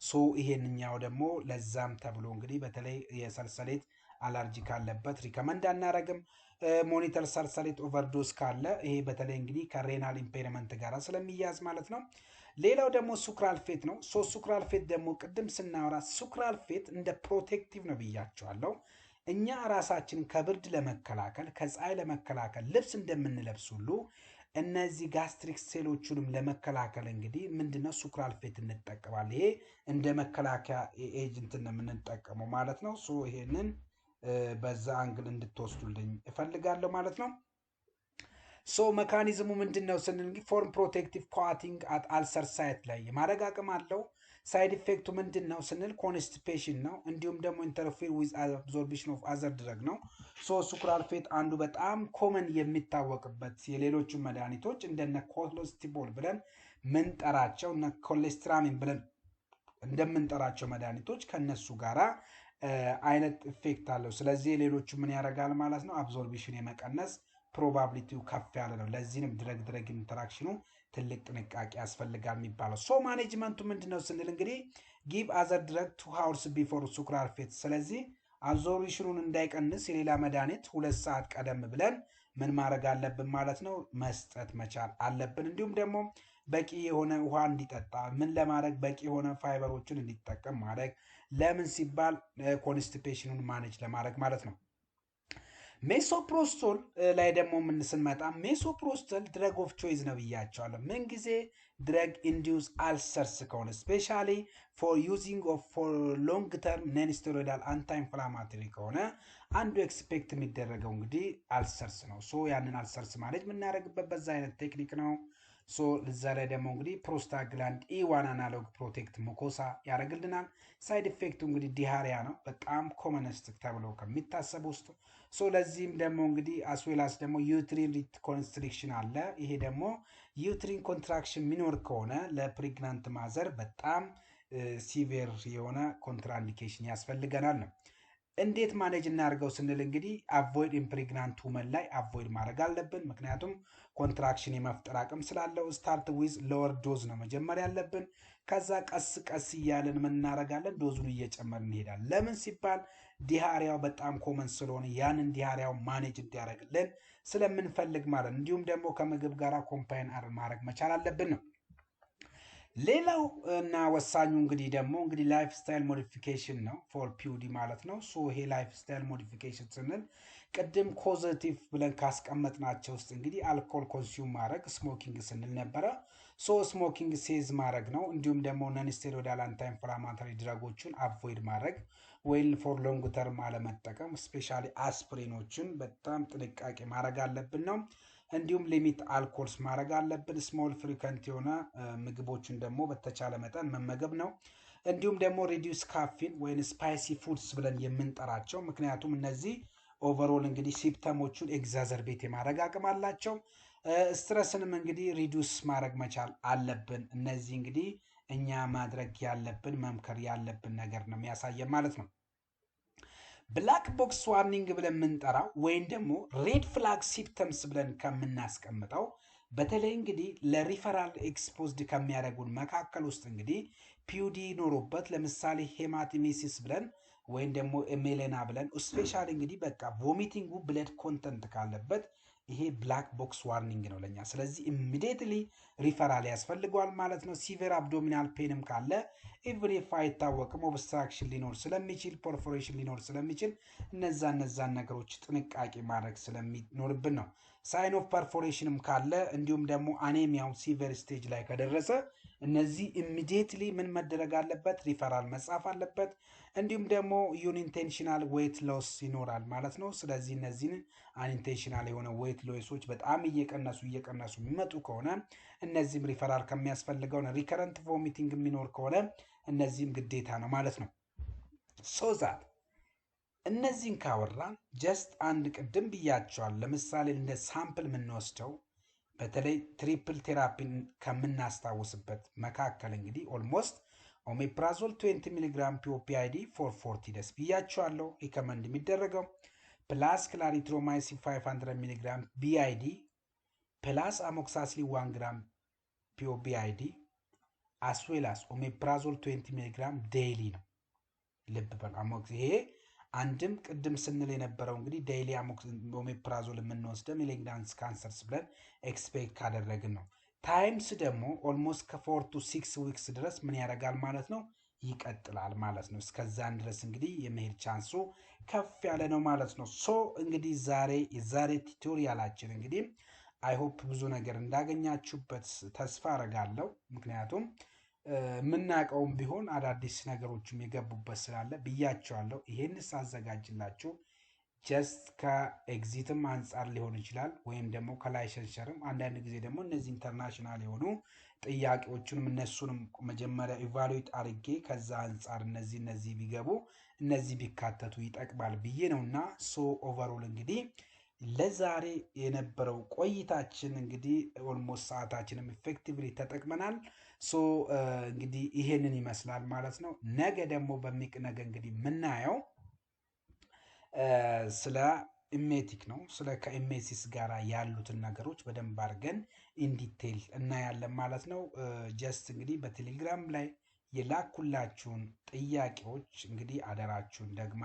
Speaker 1: ሶ ይሄንኛው ደግሞ ለዛም ተብሎ እንግዲህ በተለይ የሰልሰሌት አለርጂ ካለበት ሪከመንድ አናረግም። ሞኒተር ሰልሰሌት ኦቨርዶስ ካለ ይሄ በተለይ እንግዲህ ከሬናል ኢምፔርመንት ጋር ስለሚያዝ ማለት ነው። ሌላው ደግሞ ሱክራልፌት ነው። ሶ ሱክራልፌት ደግሞ ቅድም ስናወራ ሱክራልፌት እንደ ፕሮቴክቲቭ ነው ብያቸዋለሁ። እኛ ራሳችን ከብርድ ለመከላከል ከፀሐይ ለመከላከል ልብስ እንደምንለብስ ሁሉ እነዚህ ጋስትሪክ ሴሎቹንም ለመከላከል እንግዲህ ምንድነው ሱክራልፌት እንጠቀማለን። ይሄ እንደ መከላከያ ኤጀንት ነው የምንጠቀመው ማለት ነው። ሶ ይሄንን በዛ አንግል እንድትወስዱልኝ እፈልጋለሁ ማለት ነው። ሶ መካኒዝሙ ምንድነው ስንል ፎርም ፕሮቴክቲቭ ኮአቲንግ አት አልሰር ሳይት ላይ የማድረግ አቅም አለው። ሳይድ ኢፌክቱ ምንድነው ስንል ኮንስቲፔሽን ነው። እንዲሁም ደግሞ ኢንተርፌር ዊዝ አብዞርፕሽን ኦፍ አዘር ድረግ ነው። ሶ ሱክራልፌት አንዱ በጣም ኮመን የሚታወቅበት የሌሎቹ መድኃኒቶች እንደነ ኮሎስቲቦል ብለን ምንጠራቸው እነ ኮሌስትራሚን ብለን እንደምንጠራቸው መድኃኒቶች ከነሱ ጋራ አይነት ኢፌክት አለው። ስለዚህ ሌሎቹ ምን ያደርጋል ማለት ነው አብዞርፕሽን የመቀነስ ፕሮባቢሊቲው ከፍ ያለ ነው። ለዚህንም ድረግ ኢንተራክሽኑ ትልቅ ጥንቃቄ ያስፈልጋል የሚባለው። ሶ ማኔጅመንቱ ምንድነው ስንል እንግዲህ ጊቭ አዘር ድረግ 2 hours ቢፎር ሱክራልፌት። ስለዚህ አብዞርፕሽኑን እንዳይቀንስ የሌላ መድኃኒት 2 ሰዓት ቀደም ብለን ምን ማድረግ አለብን ማለት ነው መስጠት መቻል አለብን። እንዲሁም ደግሞ በቂ የሆነ ውሃ እንዲጠጣ ምን ለማድረግ በቂ የሆነ ፋይበሮችን እንዲጠቀም ማድረግ። ለምን ሲባል ኮንስቲፔሽኑን ማኔጅ ለማድረግ ማለት ነው። ሜሶፕሮስቶል ላይ ደግሞ ምን ስንመጣ ሜሶፕሮስቶል ድረግ ኦፍ ቾይዝ ነው ብያቸዋለሁ። ምን ጊዜ ድረግ ኢንዲዩስ አልሰርስ ከሆነ ስፔሻሊ ፎር ዩዚንግ ኦፍ ፎር ሎንግ ተርም ነን ስቴሮይዳል አንታ ኢንፍላማቶሪ ከሆነ አንዱ ኤክስፔክት የሚደረገው እንግዲህ አልሰርስ ነው። ሶ ያንን አልሰርስ ማኔጅ የምናደርግበት በዛ አይነት ቴክኒክ ነው። ሶ እዛ ላይ ደግሞ እንግዲህ ፕሮስታግላንድ E1 አናሎግ ፕሮቴክት ሙኮሳ ያደርግልናል። ሳይድ ኢፌክቱ እንግዲህ ዲሃሪያ ነው፣ በጣም ኮመንስት ተብሎ ከሚታሰብ ውስጥ። ሶ ለዚህም ደግሞ እንግዲህ አስዌላስ ደግሞ ዩትሪን ኮንስትሪክሽን አለ። ይሄ ደግሞ ዩትሪን ኮንትራክሽን ሚኖር ከሆነ ለፕሬግናንት ማዘር በጣም ሲቪር የሆነ ኮንትራኢንዲኬሽን ያስፈልገናል ነው። እንዴት ማኔጅ እናድርገው ስንል እንግዲህ አቮይድ ኢምፕሬግናንት ውመን ላይ አቮይድ ማድረግ አለብን። ምክንያቱም ኮንትራክሽን የመፍጠር አቅም ስላለው ስታርት ዊዝ ሎወር ዶዝ ነው መጀመር ያለብን። ከዛ ቀስ ቀስ እያለን ምን እናደርጋለን ዶዙን እየጨመር እንሄዳለን። ለምን ሲባል ዲሃሪያው በጣም ኮመን ስለሆነ ያንን ዲሃሪያው ማኔጅ እንዲያደርግልን ስለምንፈልግ ማለት ነው። እንዲሁም ደግሞ ከምግብ ጋር ኮምፓይን ማድረግ መቻል አለብን ነው። ሌላው እና ወሳኙ እንግዲህ ደግሞ እንግዲህ ላይፍ ስታይል ሞዲፊኬሽን ነው ፎር ፒዩዲ ማለት ነው። ሶ ይሄ ላይፍ ስታይል ሞዲፊኬሽን ስንል ቅድም ኮዘቲቭ ብለን ካስቀመጥናቸው ውስጥ እንግዲህ አልኮል ኮንሱም ማድረግ ስሞኪንግ ስንል ነበረ። ሶ ስሞኪንግ ሴዝ ማድረግ ነው። እንዲሁም ደግሞ ነን ስቴሮይዳል አንታ ኢንፍላማቶሪ ድረጎችን አቮይድ ማድረግ ወይም ፎር ሎንግ ተርም አለመጠቀም፣ ስፔሻሊ አስፕሪኖችን በጣም ጥንቃቄ ማድረግ አለብን ነው። እንዲሁም ሊሚት አልኮልስ ማድረግ አለብን። ስሞል ፍሪከንት የሆነ ምግቦችን ደግሞ በተቻለ መጠን መመገብ ነው። እንዲሁም ደግሞ ሪዲዩስ ካፊን ወይም ስፓይሲ ፉድስ ብለን የምንጠራቸው ምክንያቱም እነዚህ ኦቨሮል እንግዲህ ሲምፕተሞቹን ኤግዛዘርቤት የማድረግ አቅም አላቸው። ስትረስንም እንግዲህ ሪዲዩስ ማድረግ መቻል አለብን። እነዚህ እንግዲህ እኛ ማድረግ ያለብን መምከር ያለብን ነገር ነው የሚያሳየን ማለት ነው። ብላክ ቦክስ ዋርኒንግ ብለን የምንጠራው ወይም ደግሞ ሬድ ፍላግ ሲምፕተምስ ብለን ከምናስቀምጠው በተለይ እንግዲህ ለሪፈራል ኤክስፖዝድ ከሚያደርጉን መካከል ውስጥ እንግዲህ ፒዩዲ ኖሮበት ለምሳሌ ሄማቲሜሲስ ብለን ወይም ደግሞ ሜሌና ብለን ስፔሻሊ እንግዲህ በቃ ቮሚቲንጉ ብለድ ኮንተንት ካለበት ይሄ ብላክ ቦክስ ዋርኒንግ ነው ለኛ። ስለዚህ ኢሚዲየትሊ ሪፈራል ያስፈልገዋል ማለት ነው። ሲቪር አብዶሚናል ፔንም ካለ ኢቭን ኢፍ አይታወቅም ኦብስትራክሽን ሊኖር ስለሚችል ፐርፎሬሽን ሊኖር ስለሚችል እነዛን ነገሮች ጥንቃቄ ማድረግ ስለሚኖርብን ነው። ሳይን ኦፍ ፐርፎሬሽንም ካለ እንዲሁም ደግሞ አኔሚያው ሲቪር ስቴጅ ላይ ከደረሰ እነዚህ ኢሚዲየትሊ ምን መደረግ አለበት ሪፈራል መጻፍ አለበት። እንዲሁም ደግሞ ዩኒንቴንሽናል ዌት ሎስ ይኖራል ማለት ነው። ስለዚህ እነዚህን አንኢንቴንሽናል የሆነ ዌት ሎሶች በጣም እየቀነሱ የሚመጡ ከሆነ እነዚህም ሪፈራል ከሚያስፈልገው ሪከረንት ቮሚቲንግ የሚኖር ከሆነ እነዚህም ግዴታ ነው ማለት ነው። ሶ ዛት እነዚህን ካወራን ጀስት አንድ ቅድም ብያቸዋል። ለምሳሌ እንደ ሳምፕል የምንወስደው በተለይ ትሪፕል ቴራፒን ከምናስታውስበት መካከል እንግዲህ ኦልሞስት ኦሜፕራዞል 20 ሚሊግራም ፒኦፒአይዲ ፎር 40 ደስ ብያቸዋለሁ። ሪከመንድ የሚደረገው ፕላስ ክላሪትሮማይሲን 500 ሚሊግራም ቢአይዲ ፕላስ አሞክሳሲሊን 1 ግራም ፒኦቢአይዲ አስዌላስ ኦሜፕራዞል 20 ሚሊግራም ዴይሊ ነው። ልብ በል ይሄ አንድም ቅድም ስንል የነበረው እንግዲህ ዴይሊ ኦሜፕራዞል የምንወስደ ሜሊግናንስ ካንሰርስ ብለን ኤክስፔክት ካደረግን ነው። ታይምስ ደግሞ ኦልሞስት ከ4 to 6 ዊክስ ድረስ ምን ያደርጋል ማለት ነው ይቀጥላል ማለት ነው። እስከዛን ድረስ እንግዲህ የመሄድ ቻንሱ ከፍ ያለ ነው ማለት ነው። ሶ እንግዲህ የዛሬ ቱቶሪያላችን እንግዲህ አይሆፕ ብዙ ነገር እንዳገኛችሁበት ተስፋ አረጋለሁ። ምክንያቱም የምናውቀውም ቢሆን አዳዲስ ነገሮችም የገቡበት ስላለ ብያቸዋለሁ። ይሄን ሳዘጋጅላችሁ ጀስት ከኤግዚትም አንጻር ሊሆን ይችላል ወይም ደግሞ ከላይሰንሰርም አንዳንድ ጊዜ ደግሞ እነዚህ ኢንተርናሽናል የሆኑ ጥያቄዎቹንም እነሱንም መጀመሪያ ኢቫሉዌት አድርጌ ከዛ አንጻር እነዚህ ቢገቡ እነዚህ ቢካተቱ ይጠቅማል ብዬ ነውና ሶ ኦቨርኦል እንግዲህ ለዛሬ የነበረው ቆይታችን እንግዲህ ኦልሞስት ሰዓታችንም ኢፌክቲቭሊ ተጠቅመናል። ሶ እንግዲህ ይሄንን ይመስላል ማለት ነው። ነገ ደግሞ ነገ እንግዲህ የምናየው ስለ ኢሜቲክ ነው። ስለ ከኢሜሲስ ጋር ያሉትን ነገሮች በደንብ አድርገን ኢንዲቴል እናያለን ማለት ነው። ጀስት እንግዲህ በቴሌግራም ላይ የላኩላችሁን ጥያቄዎች እንግዲህ አደራችሁን ደግማ